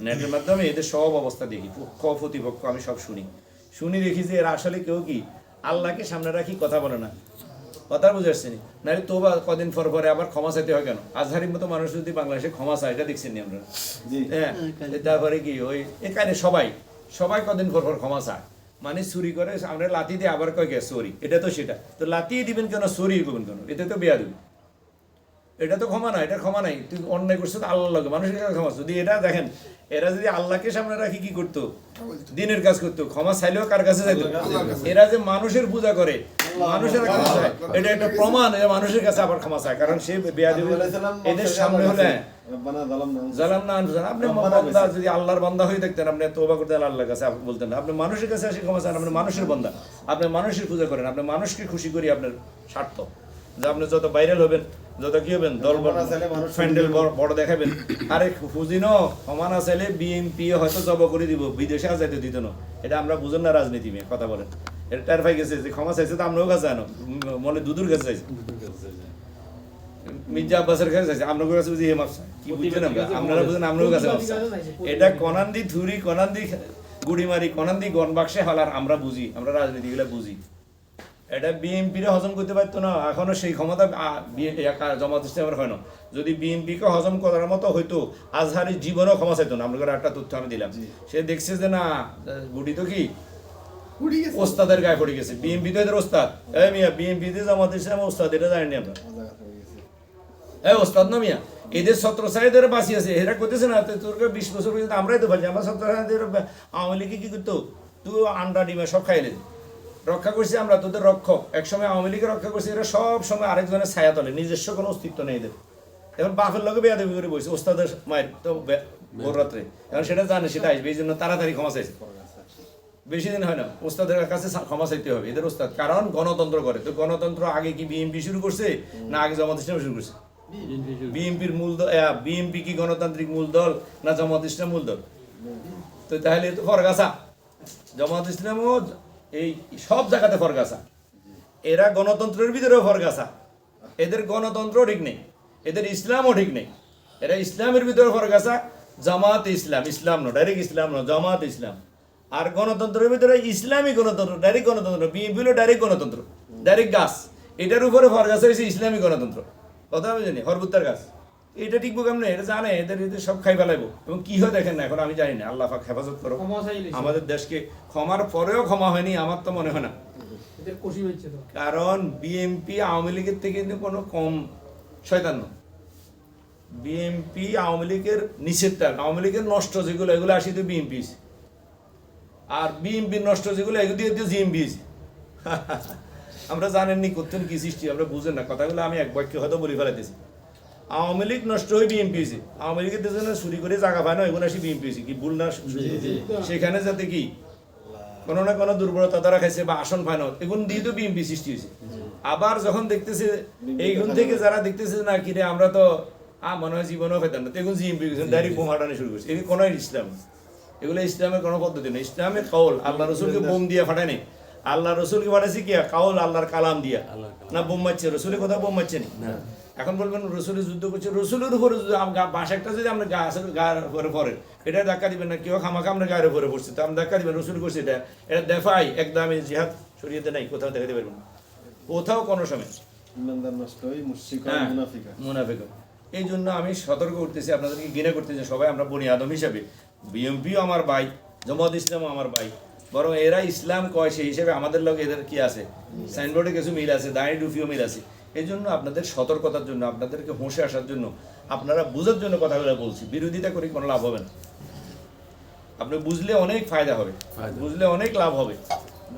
নেটের মাধ্যমে, এদের সব অবস্থা দেখি, পক্ষ প্রতিপক্ষ আমি সব শুনি দেখি যে এরা আসলে কেউ কি আল্লাহকে সামনে রাখি কথা বলে না। কথা বুঝে আসছে নি? নাহলে তো কদিন পর পরে আবার ক্ষমা চাইতে হয় কেন? আজহারির মতো মানুষ যদি বাংলাদেশে ক্ষমা চায়, এটা দেখছেন নি আমরা? হ্যাঁ, তারপরে কি ওই এখানে সবাই কদিন পর ক্ষমা চায়, মানে চুরি করে আমরা লাথি দিয়ে আবার কয় গে সরি, এটা তো সেটা তো লাথি দিবেন কেন, সরি করবেন কেন? এটা তো বেয়াদবি। এটা তো ক্ষমা না, এটা ক্ষমা নাই, তুই অন্যায় করছিস তো আল্লাহ লাগে, মানুষের কাছে ক্ষমা। যদি এটা দেখেন, এরা যদি আল্লাহকে সামনে রাখি কি করতো, দিনের কাজ করতো, ক্ষমা চাইলেও কার কাছে চাইতো? এরা যে মানুষের পূজা করে, মানুষের ক্ষমা চায়, এটা একটা প্রমাণ এরা মানুষের কাছে আবার ক্ষমা চায়, কারণ সে বেয়াদবি এদের সামনে হলে জালামনা আনফুসানা। আপনি বান্দা যদি আল্লাহর বান্দা হয়ে থাকতেন, আপনি তওবা করতেন আল্লাহর কাছে, আপনি বলতেন না। আপনি মানুষের কাছে এসে ক্ষমা চান, আপনি মানুষের বান্দা, আপনি মানুষের পূজা করেন, আপনি মানুষকে খুশি করি আপনার স্বার্থ। যে আপনি যত ভাইরাল হবেন, যত কি হবেন, দল প্যান্ডেল বড় দেখাবেন, আরে ফুজিনো ক্ষমা না চাইলে বিএনপি হয়তো জব করে দিব, বিদেশে যাইতে দিত না। এটা আমরা বুঝেন না রাজনীতি নিয়ে কথা বলেন। এটা টের পাই গেছে যে ক্ষমা চাইছে তো আমরাও কাছে আনো, মনে দুদুর কাছে চাইছে, মির্জা আব্বাসের কাছে চাইছে, আপনার কাছে বুঝি হেমাপ চাই, কি বুঝছেন আপনারা বুঝেন, আমরাও কাছে। এটা কনান্দি থুরি, কনান্দি গুড়িমারি, কনান্দি গন বাক্সে হলার আমরা বুঝি, আমরা রাজনীতিগুলো বুঝি। এটা বিএনপিরে হজম করতে পারতো না, এখনো সেই ক্ষমতা জামাত ইসলামের হয় না। যদি বিএনপিকে হজম করার মতো হইতো, আজহারি জীবনও ক্ষমা চাইতো না। আমরা একটা তথ্য আমি দিলাম, সে দেখছে যে না গুটি তো কি ওস্তাদের গায়ে পড়ে গেছে, বিএনপি তো এদের ওস্তাদ। এই মিয়া, বিএনপি তে জামাত ইসলাম ওস্তাদ, এটা জানেনি আমরা? এই ওস্তাদ না মিয়া, এদের ছত্রছায়াদের বাঁচি আছে, এরা করতেছে না তোর 20 বছর পর্যন্ত আমরাই তো পারছি। আমরা ছত্রছায়াদের আওয়ামী লীগে কি করতো, তুই আন্ডা ডিমা সব খাইলে রক্ষা করছি আমরা, তোদের রক্ষক। একসময় আওয়ামী লীগের রক্ষা করছি, এরা সব সময় আরেকজনের ছায়া তলে, নিজস্ব কোনো অস্তিত্ব নেই এদের। এখন বাপের লগে বেয়াদবি করে বসে, ওস্তাদের মায়ের তো ভোর রাত্রে, এখন সেটা জানে, সেটা আসবে, এই জন্য তাড়াতাড়ি ক্ষমা চাইছে। বেশি দিন হয় না, ওস্তাদের কাছে ক্ষমা চাইতে হবে, এদের ওস্তাদ, কারণ গণতন্ত্র করে। তো গণতন্ত্র আগে কি বিএনপি শুরু করছে না আগে জামাত ইসলাম শুরু করছে? বিএনপির মূল দল, বিএনপি কি গণতান্ত্রিক মূল দল না জামাত ইসলাম মূল দল? তো তাহলে তো ফরক আছে, জামাত ইসলামও এই সব জায়গাতে ফরক আছে। এরা গণতন্ত্রের ভিতরেও ফরক আছে, এদের গণতন্ত্রও ঠিক নেই, এদের ইসলামও ঠিক নেই। এরা ইসলামের ভিতরে ফরক আছে, জামাত ইসলাম, ইসলাম না ডাইরেক্ট ইসলাম না, জামাত ইসলাম। আর গণতন্ত্রের ভিতরে ইসলামী গণতন্ত্র, ডাইরেক্ট গণতন্ত্র, বিএনপি হলো ডাইরেক্ট গণতন্ত্র, ডাইরেক্ট গাছ। এটার উপরে ফরক আছে হয়েছে ইসলামী গণতন্ত্র, কথা আমি জানি, হরবুত্তার গাছ। এটা টিকবো কেমনে, এটা জানে, এদের এদের সব খাই ফেলাইবো। এবং কি হয় দেখেন না, এখন আমি জানি না, আল্লাহ পাক হেফাজত করো আমাদের দেশকে। ক্ষমার পরেও ক্ষমা হয়নি, আমার তো মনে হয় না, কারণ বিএনপি আওয়ামী লীগের থেকে কিন্তু কোনো কম শয়তান না। বিএনপি আওয়ামী লীগের নিষেধটা, আওয়ামী লীগের নষ্ট যেগুলো এগুলো আসি তো বিএনপি, আর বিএনপির নষ্ট যেগুলো এগুলো দিয়ে জিএমপি। আমরা জানেননি করতেন কি সৃষ্টি, আমরা বুঝেন না কথাগুলো, আমি এক বাক্যে হয়তো বলে ফেলাইতেছি। আওয়ামী লীগ নষ্ট হয়ে বিএনপি হয়েছে, আওয়ামী লীগের জন্য চুরি করে জায়গা পায় না, এগুলো আসি বিএনপি হয়েছে, কি ভুল না? সেখানে যাতে কি কোনো না কোনো দুর্বলতা দ্বারা খাইছে বা আসন পায় না, এগুলো দিয়ে তো বিএনপি সৃষ্টি হয়েছে। আবার যখন দেখতেছে এইগুন থেকে যারা দেখতেছে না কিরে আমরা তো মনে হয় জীবনেও পেতাম না, তখন জিএমপি ডাইরেক্ট বোম হাঁটানো শুরু করছে। এগুলো কোনো ইসলাম, এগুলো ইসলামের কোনো পদ্ধতি নেই। ইসলামের কাউল, আল্লাহ রসুলকে বোম দিয়ে ফাটায় নেই, আল্লাহ রসুলকে ফাটাইছে কি কাউল, আল্লাহর কালাম দিয়া না বোম মারছে, রসুলের কথা বোম মারছে নি। এখন বলবেন রসুলের যুদ্ধ করছে, রসুলের উপরে বাঁশ একটা যদি আমরা গায়ের উপরে পড়ে, এটা ধাক্কা দিবেন না, কেউ খামাখা আমরা গায়ের উপরে পড়ছে, তো আমরা ধাক্কা দিবেন, রসুল করছে, এটা দেখাই একদম জিহাদ শরীয়তে নাই, কোথাও দেখাতে পারবেন না, কোথাও কোনো সময়। মুনাফিক। এই জন্য আমি সতর্ক করতেছি, আপনাদেরকে ঘৃণা করতেছি, সবাই আমরা বনি আদম হিসাবে। বিএনপিও আমার ভাই, জামাত ইসলামও আমার ভাই, বরং এরা ইসলাম কয় সেই হিসেবে আমাদের লোক এদের কি আছে, সাইনবোর্ডে কিছু মিল আছে, দাঁড়ি ডুফিও মিল আছে। এই জন্য আপনাদের সতর্কতার জন্য, আপনাদেরকে হোঁশে আসার জন্য, আপনারা বুঝার জন্য কথাগুলো বলছি। বিরোধিতা করে কোনো লাভ হবে না। আপনি বুঝলে অনেক ফায়দা হবে, বুঝলে অনেক লাভ হবে,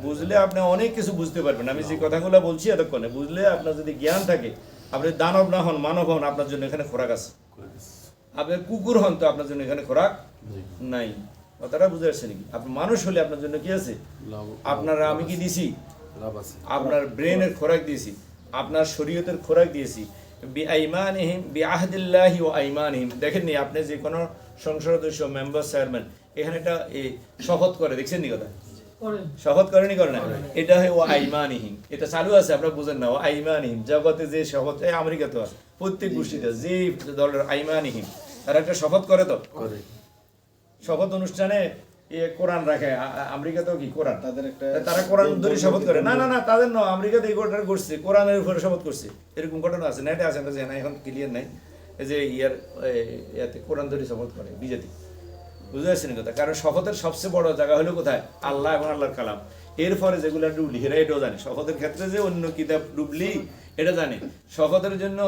বুঝলে আপনি অনেক কিছু বুঝতে পারবেন। আমি যে কথাগুলো বলছি এতক্ষণে, বুঝলে আপনার যদি জ্ঞান থাকে, আপনি দানব না হন, মানব হন, আপনার জন্য এখানে খোরাক আছে। আপনি কুকুর হন তো আপনার জন্য এখানে খোরাক নাই। কথাটা বুঝে আসছে নাকি? আপনি মানুষ হলে আপনার জন্য কি আছে? আপনারা আমি কি দিছি? আপনার ব্রেনের খোরাক দিয়েছি, আপনার শরীয়তের খোরাক দিয়েছি। বিআইমানিহিম বিআহদিল্লাহি ওয়া আইমানিহিম। দেখেননি আপনি যে কোনো সংসদ সদস্য, মেম্বার, চেয়ারম্যান এখানে একটা শপথ করে, দেখছেন নি কথা? শপথ করেনি, করে না? এটা হয় ও আইমানিহিম, এটা চালু আছে, আপনারা বুঝেন না। ও আইমানিহিম জগতে যে শপথ, আমেরিকা তো আছে, প্রত্যেক গোষ্ঠীতে যে দলের আইমানিহিম তারা একটা শপথ করে, তো শপথ অনুষ্ঠানে কোরআন রাখে। আমেরিকাতেও কি কোরআন, তারা কোরআন ধরে শপথ করে। না না না, তাদের নয়, আমেরিকাতে এই ঘটনা করছে, কোরআনের উপরে শপথ করছে, এরকম ঘটনা আছে, নেটে আছে, আমরা জানি এখন ক্লিয়ার নাই। এই যে ইয়াতে কোরআন ধরে শপথ করে বিজেপি, বুঝতে পারছেন কথা? কারণ শপথের সবচেয়ে বড় জায়গা হলো কোথায়? আল্লাহ এবং আল্লাহর কালাম। এরপরে যেগুলো ডুবলি, এরা এটাও জানে শপথের ক্ষেত্রে যে অন্য কিতাব ডুবলি, এটা জানি। শপথের জন্য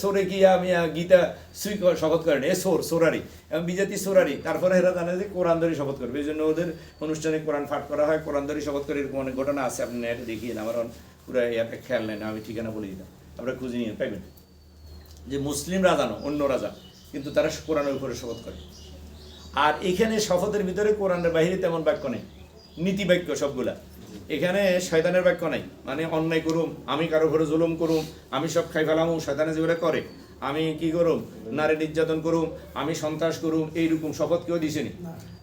সোরে কি আমি গীতা সুই শপথ করেন, এ সোরারি এবং বিজাতি সোরারি, তারপরে এরা জানে যে কোরআন ধরে শপথ করবে। এই জন্য ওদের অনুষ্ঠানে কোরআন পাঠ করা হয়, কোরআন ধরে শপথ করে, এরকম অনেক ঘটনা আছে, আপনি নেটে দেখিয়ে আমার পুরো ইয়াকে খেয়াল নেই না, আমি ঠিকানা বলে দিতাম, আপনারা খুঁজে নিয়ে পাইবেন যে মুসলিম রাজা না অন্য রাজা, কিন্তু তারা কোরআনের উপরে শপথ করে। আর এখানে শপথের ভিতরে কোরআনের বাহিরে তেমন বাক্য নেই, নীতি বাক্য সবগুলা। এখানে শয়তানের বাক্য নাই, মানে অন্যায় করুম, আমি কারো ঘরে জুলুম করুম, আমি সব খাই ফেলাম, শয়তানে যেগুলো করে, আমি কি করুম, নারী নির্যাতন করুম, আমি সন্ত্রাস করুম, এইরকম শপথ কেউ দিছেনি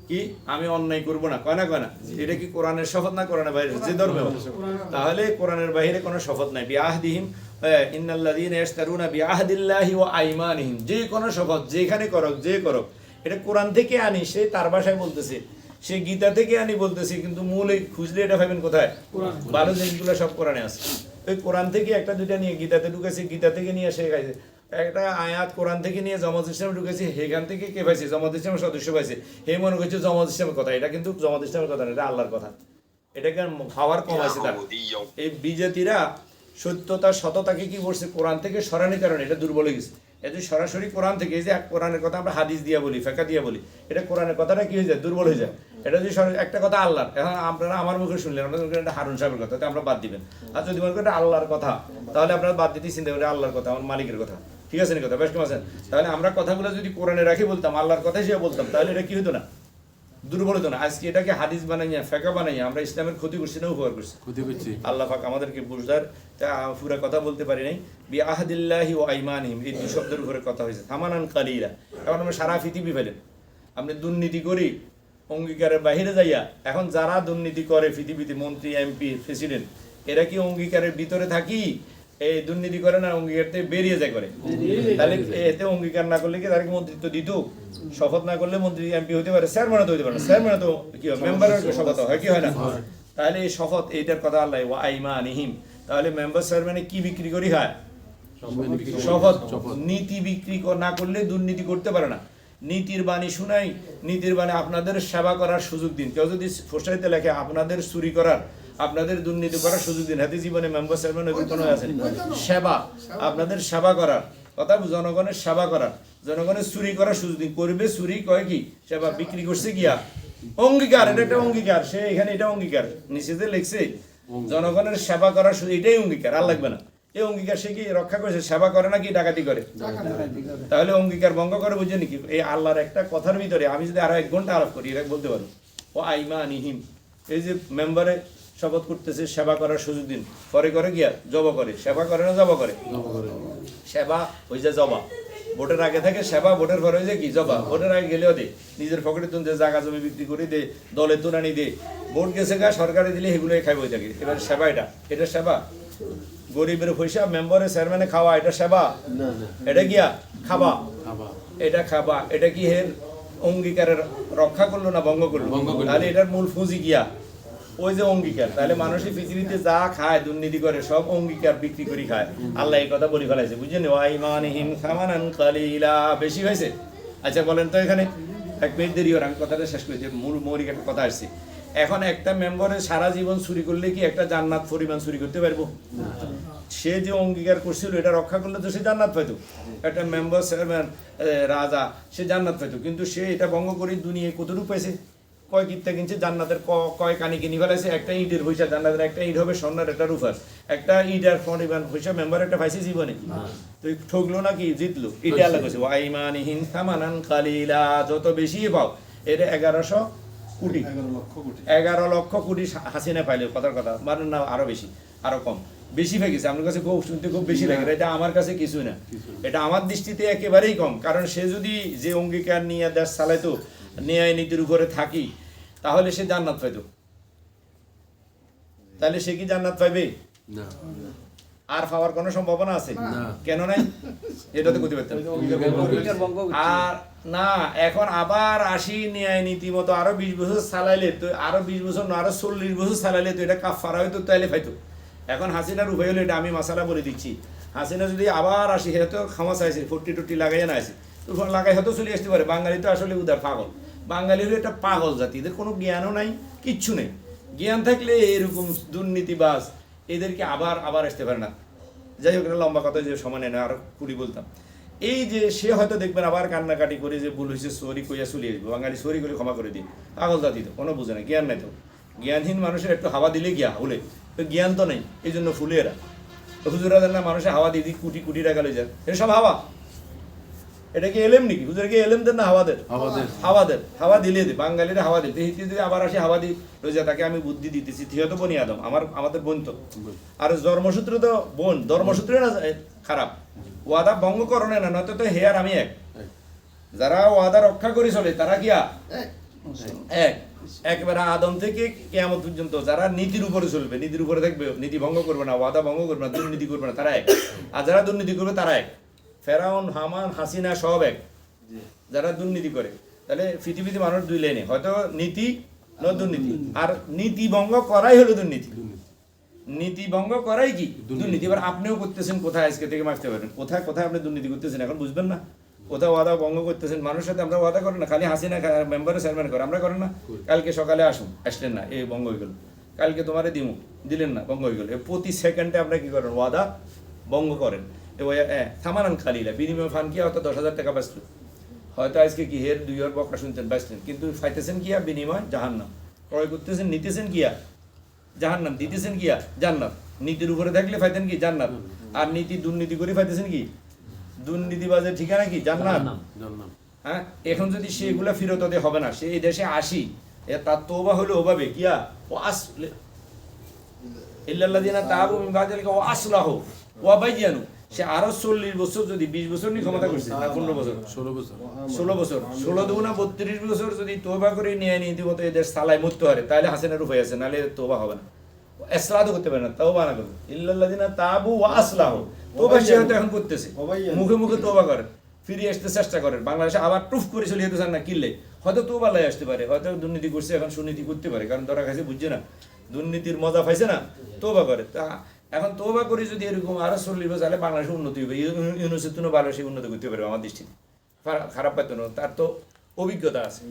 কি আমি অন্যায় করবো না, কয় না এটা কি কোরআনের শপথ না কোরআনের বাইরে যে ধর্মে? তাহলে কোরআনের বাইরে কোনো শপথ নাই। বিআহদিহিম ইন্নাল্লাযীনা ইশতারুনা বিআহদিল্লাহি ওয়া আইমানিহিম, যে কোনো শপথ যেখানে করক যে করক, এটা কোরআন থেকে আনি, সে তার ভাষায় বলতেছে, সে গীতা থেকে আনি বলতেছি, কিন্তু মূলে খুঁজলে এটা পাবেন কোথায়? ভালো জিনিসগুলো সব কোরআনে আছে। ওই কোরআন থেকে একটা দুইটা নিয়ে গীতাতে ঢুকেছে, গীতা থেকে নিয়ে সে খাইছে, একটা আয়াত কোরআন থেকে নিয়ে জামাত ইসলামে ঢুকেছে, সেখান থেকে কে পাইছে? জামাত ইসলামের সদস্য পাইছে, হে মনে করছে জামাত ইসলামের কথা। এটা কিন্তু জামাত ইসলামের কথা না, এটা আল্লাহর কথা। এটাকে খাওয়ার কম আছে তার। এই বিজাতিরা সত্যতা সততাকে কি করছে? কোরআন থেকে সরানোর কারণে এটা দুর্বল হয়ে গেছে। এত সরাসরি কোরআন থেকে, এই যে কোরআনের কথা আমরা হাদিস দিয়া বলি, ফেকা দিয়া বলি, এটা কোরআনের কথাটা কি হয়ে যায়? দুর্বল হয়ে যায়। এটা যদি একটা কথা আল্লাহর, এখন আপনারা আমার মুখে শুনলেন, আপনাদের এটা হারুন সাহেবের কথা, তাই আমরা বাদ দিবেন। আর যদি মনে করেন এটা আল্লাহর কথা, তাহলে আপনারা বাদ দিতে চিন্তা করেন আল্লাহর কথা, আমার মালিকের কথা, ঠিক আছে না কথা? বেশ কেমন আছেন? তাহলে আমরা কথাগুলো যদি কোরআনে রাখি বলতাম, আল্লাহর কথা হিসেবে বলতাম, তাহলে এটা কি হতো না? দুর্বল হতো না। আজকে এটাকে হাদিস বানাইয়া ফেকা বানাইয়া আমরা ইসলামের ক্ষতি করছি না উপকার করছি? আল্লাহ পাক আমাদেরকে বুঝদার, পুরা কথা বলতে পারি নাই। বিআহদিল্লাহি ওয়া আইমানিহিম, এই দুই শব্দের উপরে কথা হয়েছে, থামানান কালিলা। এখন আমরা সারা পৃথিবী ফেলেন, আপনি দুর্নীতি করি অঙ্গীকারের বাহিরে যাইয়া, এখন যারা দুর্নীতি করে পৃথিবীতে, মন্ত্রী, এমপি, প্রেসিডেন্ট, এরা কি অঙ্গীকারের ভিতরে থাকি এই দুর্নীতি করে না? অঙ্গীকার থেকে বেরিয়ে যায় করে। তাহলে এতে অঙ্গীকার না করলে কি তারা কি মন্ত্রিত্ব দিত? শপথ না করলে মন্ত্রী এমপি হতে পারে, চেয়ারম্যানও তো হতে পারে না। চেয়ারম্যানও তো কি হয়, মেম্বারের শপথ হয়, কি হয় না? তাহলে এই শপথ, এইটার কথা আল্লাহ ওয়া আইমানিহিম। তাহলে মেম্বার চেয়ারম্যানে কি বিক্রি করি হয়? শপথ। নীতি বিক্রি না করলে দুর্নীতি করতে পারে না। নীতির বাণী শুনাই, নীতির বাণী আপনাদের সেবা করার সুযোগ দিন। কেউ যদি ফোসাইতে লেখে আপনাদের চুরি করার, আপনাদের দুর্নীতি করার সুযোগ দিন। হাতে জীবনে মেম্বার চেয়ারম্যান কোনো আছে সেবা, আপনাদের সেবা করার কথা, জনগণের সেবা করার, জনগণের চুরি করার সুযোগ দিন। করবে চুরি, কয় কি সেবা বিক্রি করছে গিয়া অঙ্গীকার, এটা একটা অঙ্গীকার। সে এখানে এটা অঙ্গীকার নিচে যে লিখছে জনগণের সেবা করার সুযোগ, এটাই অঙ্গীকার, আর লাগবে না। এই অঙ্গীকার সে কি রক্ষা করেছে? সেবা করে নাকি ডাকাতি করে? তাহলে অঙ্গীকার ভঙ্গ করে, বুঝে নাকি? এই আল্লাহর একটা কথার ভিতরে আমি যদি আরো 1 ঘন্টা আলাপ করি, এটা বলতে পারবো। ও আইমানিহিম, এই যে মেম্বারে শপথ করতেছে সেবা করার সুযোগ দিন, পরে করে গিয়া জবা করে। সেবা করে না জবা করে? সেবা ওই যে জবা, ভোটের আগে থাকে সেবা, ভোটের পরে হয়ে যায় কি জবা। ভোটের আগে গেলেও দে, নিজের পকেটে তুন দে, জায়গা জমি বিক্রি করে দে, দলে তুনানি দে, ভোট গেছে গা সরকারে দিলে সেগুলোই খাই বই থাকে। এবার সেবা, এটা সেবা? গরিবের পয়সা মেম্বারে চেয়ারম্যানে খাওয়া, এটা সেবা? এটা গিয়া খাবা, এটা খাবা। এটা কি এর অঙ্গীকারের রক্ষা করলো না ভঙ্গ করলো? তাহলে এটার মূল পুঁজি গিয়া ওই যে অঙ্গীকার। তাহলে মানুষের পৃথিবীতে যা খায়, দুর্নীতি করে, সব অঙ্গীকার বিক্রি করে খায়। আল্লাহ এই কথা বলে ফেলাইছে, বুঝছেন? ওয়াইমানিহিম সামানান কালিলা, বেশি হয়েছে। আচ্ছা বলেন তো, এখানে 1 মিনিট দেরি হওয়ার, আমি কথাটা শেষ করি, যে মূল মৌলিক একটা কথা আসছে। এখন একটা মেম্বারে সারা জীবন চুরি করলে কি একটা জান্নাত পরিমাণ চুরি করতে পারবো? সে যে অঙ্গীকার করছিল এটা রক্ষা করলে তো সে জান্নাত পাইতো। একটা মেম্বার চেয়ারম্যান রাজা, সে জান্নাত পাইতো, কিন্তু সে এটা ভঙ্গ করে দুনিয়ায় কতটুকু পাইছে? কয় কিত্তা কিনছে জান্নাতের, কয় কানি কিনি ফেলাইছে। একটা ইটের পয়সা, জান্নাতের একটা ইট হবে স্বর্ণের, একটা রূপার। একটা ইটের পরিমাণ পয়সা মেম্বার একটা পাইছে জীবনে, তো ঠকলো নাকি জিতলো? এটা আল্লাহ কইছে ওয়াইমানিহিম সামানান কালিলা, যত বেশি পাও। এটা 1100 কোটি, 11 লক্ষ কোটি হাসিনা পাইলে, কথার কথা, মানে না আরো বেশি, আরো কম, বেশি হয়ে গেছে। আমার কাছে খুব শুনতে খুব বেশি লাগে, এটা আমার কাছে কিছুই না। এটা আমার দৃষ্টিতে একেবারেই কম। কারণ সে যদি যে অঙ্গীকার নিয়ে দেশ চালাইতো, ন্যায় নীতির উপরে থাকি, তাহলে সে জান্নাত পাইতো। তাহলে সে কি জান্নাত পাইবে? না। আর পাওয়ার কোনো সম্ভাবনা আছে? কেন নাই? এটা তো করতে পারতাম। আর না, এখন আবার 80 ন্যায় নীতি মতো আরো 20 বছর চালাইলে তো, আরো 20 বছর না, আরো 40 বছর চালাইলে তো এটা কাফারা হইতো, তাইলে পাইতো। এখন হাসিনার উপায় হলো, এটা আমি মাসালা বলে দিচ্ছি, হাসিনা যদি আবার 80, হয়তো ক্ষমা চাইছে, 40 লাগাইয়া না আছে, তো লাগাই হয়তো চলে আসতে পারে। বাঙালি তো আসলে উদার পাগল, বাঙালি হলো একটা পাগল জাতি, এদের কোনো জ্ঞানও নাই, কিচ্ছু নেই। জ্ঞান থাকলে এরকম দুর্নীতিবাজ এদেরকে আবার আসতে পারে না। যাই হোক, লম্বা কথা যে সময় নেয় না, আর কুড়ি বলতাম। এই যে সে হয়তো দেখবেন আবার কান্নাকাটি করে যে ভুল হয়েছে সরি কইয়া চলে আসবো, বাঙালি সরি করে ক্ষমা করে দিই, পাগল জাতি তো, কোনো বুঝে না, জ্ঞান নাই তো। জ্ঞানহীন মানুষের একটু হাওয়া দিলে গিয়া হলে, তো জ্ঞান তো নেই, এই জন্য ফুলে এরা। হুজুরা দেন না মানুষের হাওয়া দিয়ে দিই কোটি কোটি টাকা লই যান, এটা সব হাওয়া। এটা কি এলেম নাকি? হুজুরকে এলেম দেন না হাওয়া দেন? হাওয়া দিলে দে, বাঙালিরা হাওয়া দিতে যদি আবার আসে হাওয়া দিই লই যা, তাকে আমি বুদ্ধি দিতেছি, থিও তো বনি আদম, আমাদের বোন তো। আর জন্মসূত্র তো বোন, ধর্মসূত্রে না খারাপ, ওয়াদা ভঙ্গ করণে না, নয়তো তো হে আর আমি এক। যারা ওয়াদা রক্ষা করে চলে তারা কি এক, একবারে আদম থেকে কিয়ামত পর্যন্ত যারা নীতির উপরে চলবে, নীতির উপরে থাকবে, নীতি ভঙ্গ করবে না, ওয়াদা ভঙ্গ করবে না, দুর্নীতি করবে না, তারা এক। আর যারা দুর্নীতি করবে তারা এক। ফেরাউন, হামান, হাসিনা সব এক, যারা দুর্নীতি করে। তাহলে পৃথিবীতে মানুষ দুই লাইনে, হয়তো নীতি ন দুর্নীতি। আর নীতি ভঙ্গ করাই হলো দুর্নীতি, নীতি ভঙ্গ করাই কি দুর্নীতি। এবার আপনিও করতেছেন, কোথায় আজকে থেকে মারতে পারেন, কোথায় কোথায় আপনি দুর্নীতি করতেছেন এখন বুঝবেন না, কোথাও ওয়াদা ভঙ্গ করতেছেন। মানুষের সাথে আমরা ওয়াদা করেন না, খালি হাসিনা মেম্বারে চেয়ারম্যান করে, আমরা করেন না। কালকে সকালে আসলেন না, এই ভঙ্গ হয়ে গেল, কালকে তোমারে দিমু, দিলেন না, ভঙ্গ হয়ে গেল। প্রতি সেকেন্ডে আমরা কি করেন, ওয়াদা ভঙ্গ করেন। থামানান খালিলা বিনিময় ফান কি হয়তো 10,000 টাকা বাঁচল, হয়তো আজকে কি হের 2 হাজার বকরা শুনতেন বাঁচলেন, কিন্তু ফাইতেছেন কিয়া বিনিময় জাহান্নাম, ক্রয় করতেছেন, নিতেছেন কিয়া জাহান্নাম, দিতেছেন কিয়া জান্নাত। নীতির উপরে থাকলে ফাইতেন কি জান্নাত, আর নীতি দুর্নীতি করে ফাইতেছেন কি দুর্নীতিবাজের ঠিকানা কি জান্নাত। হ্যাঁ, এখন যদি সেগুলা ফিরত হবে না, সে এই দেশে আসি, তার তওবা হলো ওভাবে কিয়া ও আসলে ইল্লাল্লাযিনা তাবু মিন বাদি যালিকা ওয়া আসলাহু ওয়া বায়্যানু। সে আরো 40 বছর যদি 20 বছর নিয়ে ক্ষমতা করছে, না 15 বছর, 16 বছর, 16 দুগুণা 32 বছর যদি তওবা করে নিয়ে নীতিমতো এই দেশ চালায় মরতে পারে, তাহলে হাসিনার উপায় আছে, নাহলে তওবা হবে না, ইসলাহ করতে পারে না, তওবা না করবে। ইল্লাল্লাযিনা তাবু ওয়া আসলাহু, তওবা সে হয়তো এখন করতেছে, মুখে মুখে তওবা করেন, ফিরে আসতে চেষ্টা করেন। বাংলাদেশে আবার টুফ করে চলে যেতে চান না, কিনলে হয়তো তওবা লাই আসতে পারে, হয়তো দুর্নীতি করছে, এখন সুনীতি করতে পারে, কারণ ধরা খাইছে, বুঝছে না, দুর্নীতির মজা পাইছে না, তওবা করে। তা এখন তওবা করে যদি এরকম আরো 40 বছর, তাহলে বাংলাদেশের উন্নতি হবে, ইউনিভার্সিটি বাংলাদেশে উন্নতি করতে পারবে আমার দৃষ্টিতে, খারাপ পাইতো না, তার তো অভিজ্ঞতা আছে।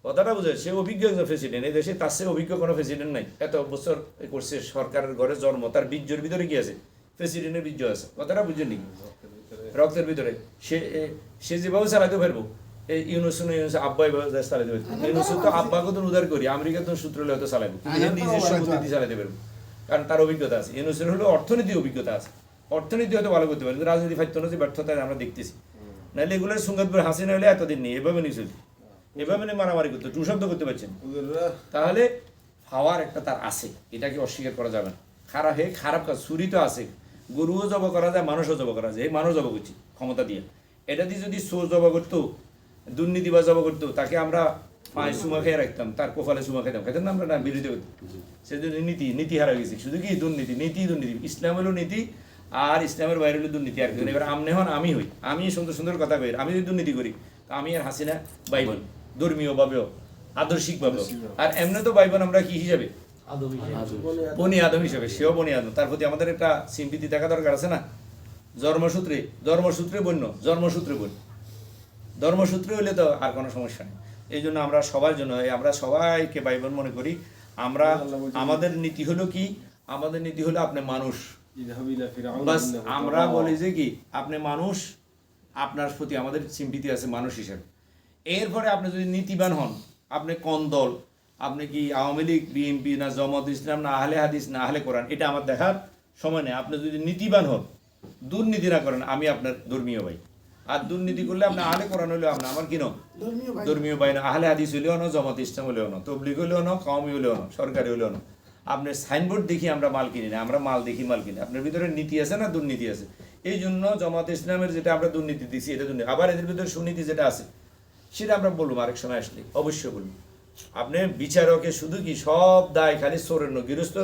কথাটা বুঝে, সে অভিজ্ঞ একজন প্রেসিডেন্ট, এই দেশে তার চেয়ে অভিজ্ঞ কোনো প্রেসিডেন্ট নাই, এত বছর করছে, সরকারের ঘরে জন্ম, তার বীর্যের ভিতরে কি আছে, প্রেসিডেন্টের বীর্য আছে, কথাটা বুঝেন নি, রক্তের ভিতরে। সে যেভাবে চালাতে পারবো, এই ইউনুস আব্বা এভাবে চালাতে পারবো, ইউনুস তো আব্বাকে তো উদার করি, আমেরিকা তো সূত্র হয়তো চালাবো, নিজস্ব বুদ্ধি চালাতে পারবো, কারণ তার অভিজ্ঞতা আছে। ইউনুসের হলো অর্থনীতি অভিজ্ঞতা আছে, অর্থনীতি হয়তো ভালো করতে পারে, কিন্তু রাজনীতি ফাইতো না, যে ব্যর্থতা আমরা দেখতেছি। নাহলে এগুলোর সুঙ্গাতপুর হাসিনা হলে এতদিন নেই, এভাবে নিয়ে চলছে, এভাবে নিয়ে মারামারি করতে, টু শব্দ করতে পারছেন। তাহলে পাওয়ার একটা তার আছে, এটাকে অস্বীকার করা যাবে না। খারাপ কাজ, চুরি তো আছে, গরুও জব করা যায়, মানুষও জব করা যায়, এই মানুষ জব করছি ক্ষমতা দিয়ে। এটা দিয়ে যদি চোর জব করতো, দুর্নীতি বা জব করতো, তাকে আমরা পায়ে চুমা খেয়ে রাখতাম, তার কপালে চুমা খেতাম, খেতেন না আমরা, না বিরোধী করতাম। সেজন্য নীতি হারা গেছে, শুধু কি দুর্নীতি, দুর্নীতি। ইসলাম হলো নীতি, আর ইসলামের বাইরে হলো দুর্নীতি। আর এবার আমনে হন আমি হই, আমি সুন্দর সুন্দর কথা কই, আমি যদি দুর্নীতি করি, তা আমি আর হাসিনা বাইবন, ধর্মীয় ভাবেও আদর্শিক ভাবেও। আর এমনি তো বাইবন আমরা কি হিসাবে, বনি আদম হিসাবে, সেও বনি আদম, তার প্রতি আমাদের একটা সিম্পিতি থাকা দরকার আছে না। ধর্মসূত্রে বন্য, ধর্মসূত্রে হইলে তো আর কোনো সমস্যা নেই। এই জন্য আমরা সবার জন্য, আমরা সবাইকে ভাই বোন মনে করি। আমাদের নীতি হলো কি, আমাদের নীতি হলো আপনি মানুষ, বাস আমরা বলি যে কি আপনি মানুষ, আপনার প্রতি আমাদের সিম্পিতি আছে মানুষ হিসেবে। এরপরে আপনি যদি নীতিবান হন, আপনি কোন দল, আপনি কি আওয়ামী লীগ, বিএনপি, না জামাত ইসলাম, না আহলে হাদিস, না আহলে কোরআন, এটা আমার দেখার সময় নেই। আপনি যদি নীতিবান হন, দুর্নীতি না করেন, আমি আপনার ধর্মীয় ভাই। আর দুর্নীতি করলে আপনি আহলে কোরআন হইলেও আপনি আমার কি ধর্মীয় ভাই না, আহলে হাদিস হইলেও না, জামাত ইসলাম হইলেও না, তবলিগ হইলেও না, কওমি হইলেও না, সরকারি হইলেও না। আপনার সাইনবোর্ড দেখি আমরা মাল কিনি না, আমরা মাল দেখি মাল কিনি। আপনার ভিতরে নীতি আছে না, দুর্নীতি আছে। এই জন্য জামাত ইসলামের যেটা আমরা দুর্নীতি দিচ্ছি, এটা দুর্নীতি। আবার এদের ভিতরে সুনীতি যেটা আছে, সেটা আমরা বলবো আরেক সময় আসলে, অবশ্যই বলবো। আপনি বিচারকে শুধু কি সব দায় খালি চোরের নয়, গৃহস্থ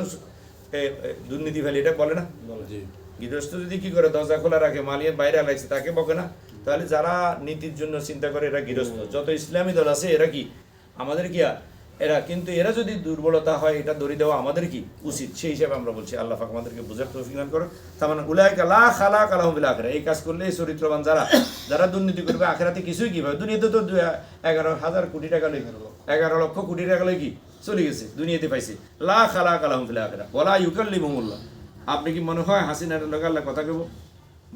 দুর্নীতি ফেলে, এটা বলে না। গৃহস্থ যদি কি করে, দরজা খোলা রাখে, মালিয়ে বাইরে লাগছে, তাকে বকে না। তাহলে যারা নীতির জন্য চিন্তা করে, এরা গৃহস্থ। যত ইসলামী দল আছে, এরা কি আমাদের কি এরা, কিন্তু এরা যদি দুর্বলতা হয়, এটা দড়ি দেওয়া আমাদের কি উচিত, সেই হিসাবে আমরা বলছি। আল্লাহ পাক আমাদেরকে বুঝার তৌফিক দান করুন। তার মানে উলাইকা লা খালাকা লাহুম ফিল আখিরাহ, এই কাজ করলে চরিত্রবান যারা দুর্নীতি করবে, আখিরাতে কিছুই কি পাবে। দুনিয়াতে তো 11,000 কোটি টাকা লই, 11 লক্ষ কোটি টাকা লই কি চলে গেছে, দুনিয়াতে পাইছে। লা খালাকা লাহুম ফিল আখিরাহ ওয়ালা ইউকাল্লিমুহুমুল্লাহ, আপনি কি মনে হয় হাসিনার লোক আল্লাহ কথা কব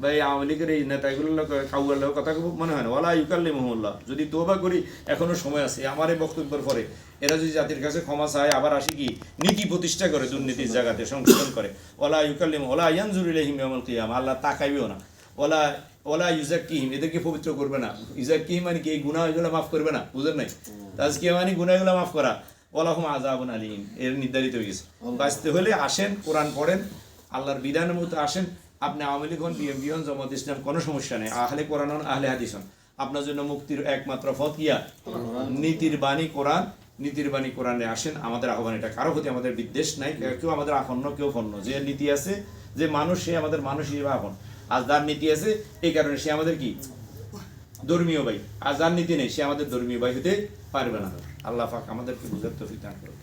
বা এই আওয়ামী লীগের এই নেতাগুলোর লোক কাউয়ার লোক কথা কব মনে হয় না? ওয়ালা ইউকাল্লি মহল্লা, যদি তোবা করি এখনো সময় আছে, আমার এই বক্তব্যের পরে এরা যদি জাতির কাছে ক্ষমা চায়, আবার আসি কি নীতি প্রতিষ্ঠা করে, দুর্নীতির জায়গাতে সংশোধন করে, ওলা ইউকাল্লিম ওলা ইয়ানজুর ইলাইহিম ইয়াউমাল কিয়ামা, আল্লাহ তাকাইবেও না, ওলা ওলা ইউজাক্কিহিম, এদেরকে পবিত্র করবে না। ইউজাক্কিহিম মানে কি? এই গুনাহগুলো মাফ করবে না, বুঝেন নাই? তাজকিয়া মানে গুনাহগুলো মাফ করা, ওয়ালাহুম আযাবুন আলীম, এর নির্ধারিত হয়ে গেছে। বাঁচতে হলে আসেন, কোরআন পড়েন, আল্লাহর বিধানের মতো আসেন। আপনি আওয়ামী লীগ হন, বিএনপি হন, জামাত ইসলাম, কোনো সমস্যা নেই। আহলে কোরআন হন, আহলে হাদিস হন, আপনার জন্য মুক্তির একমাত্র পথ কিয়া নীতির বাণী কোরআন। নীতির বাণী কোরআনে আসেন। আমাদের আহ্বান এটা, কারো প্রতি আমাদের বিদ্বেষ নাই, কেউ আমাদের আপন্ন কেউ ফন্ন। যে নীতি আছে, যে মানুষ, সে আমাদের মানুষ হিসেবে আপন। আর যার নীতি আছে, এই কারণে সে আমাদের কি ধর্মীয় ভাই। আর যার নীতি নেই, সে আমাদের ধর্মীয় ভাই হতে পারবে না। আল্লাহ পাক আমাদেরকে বুঝার তৌফিক দান করুন।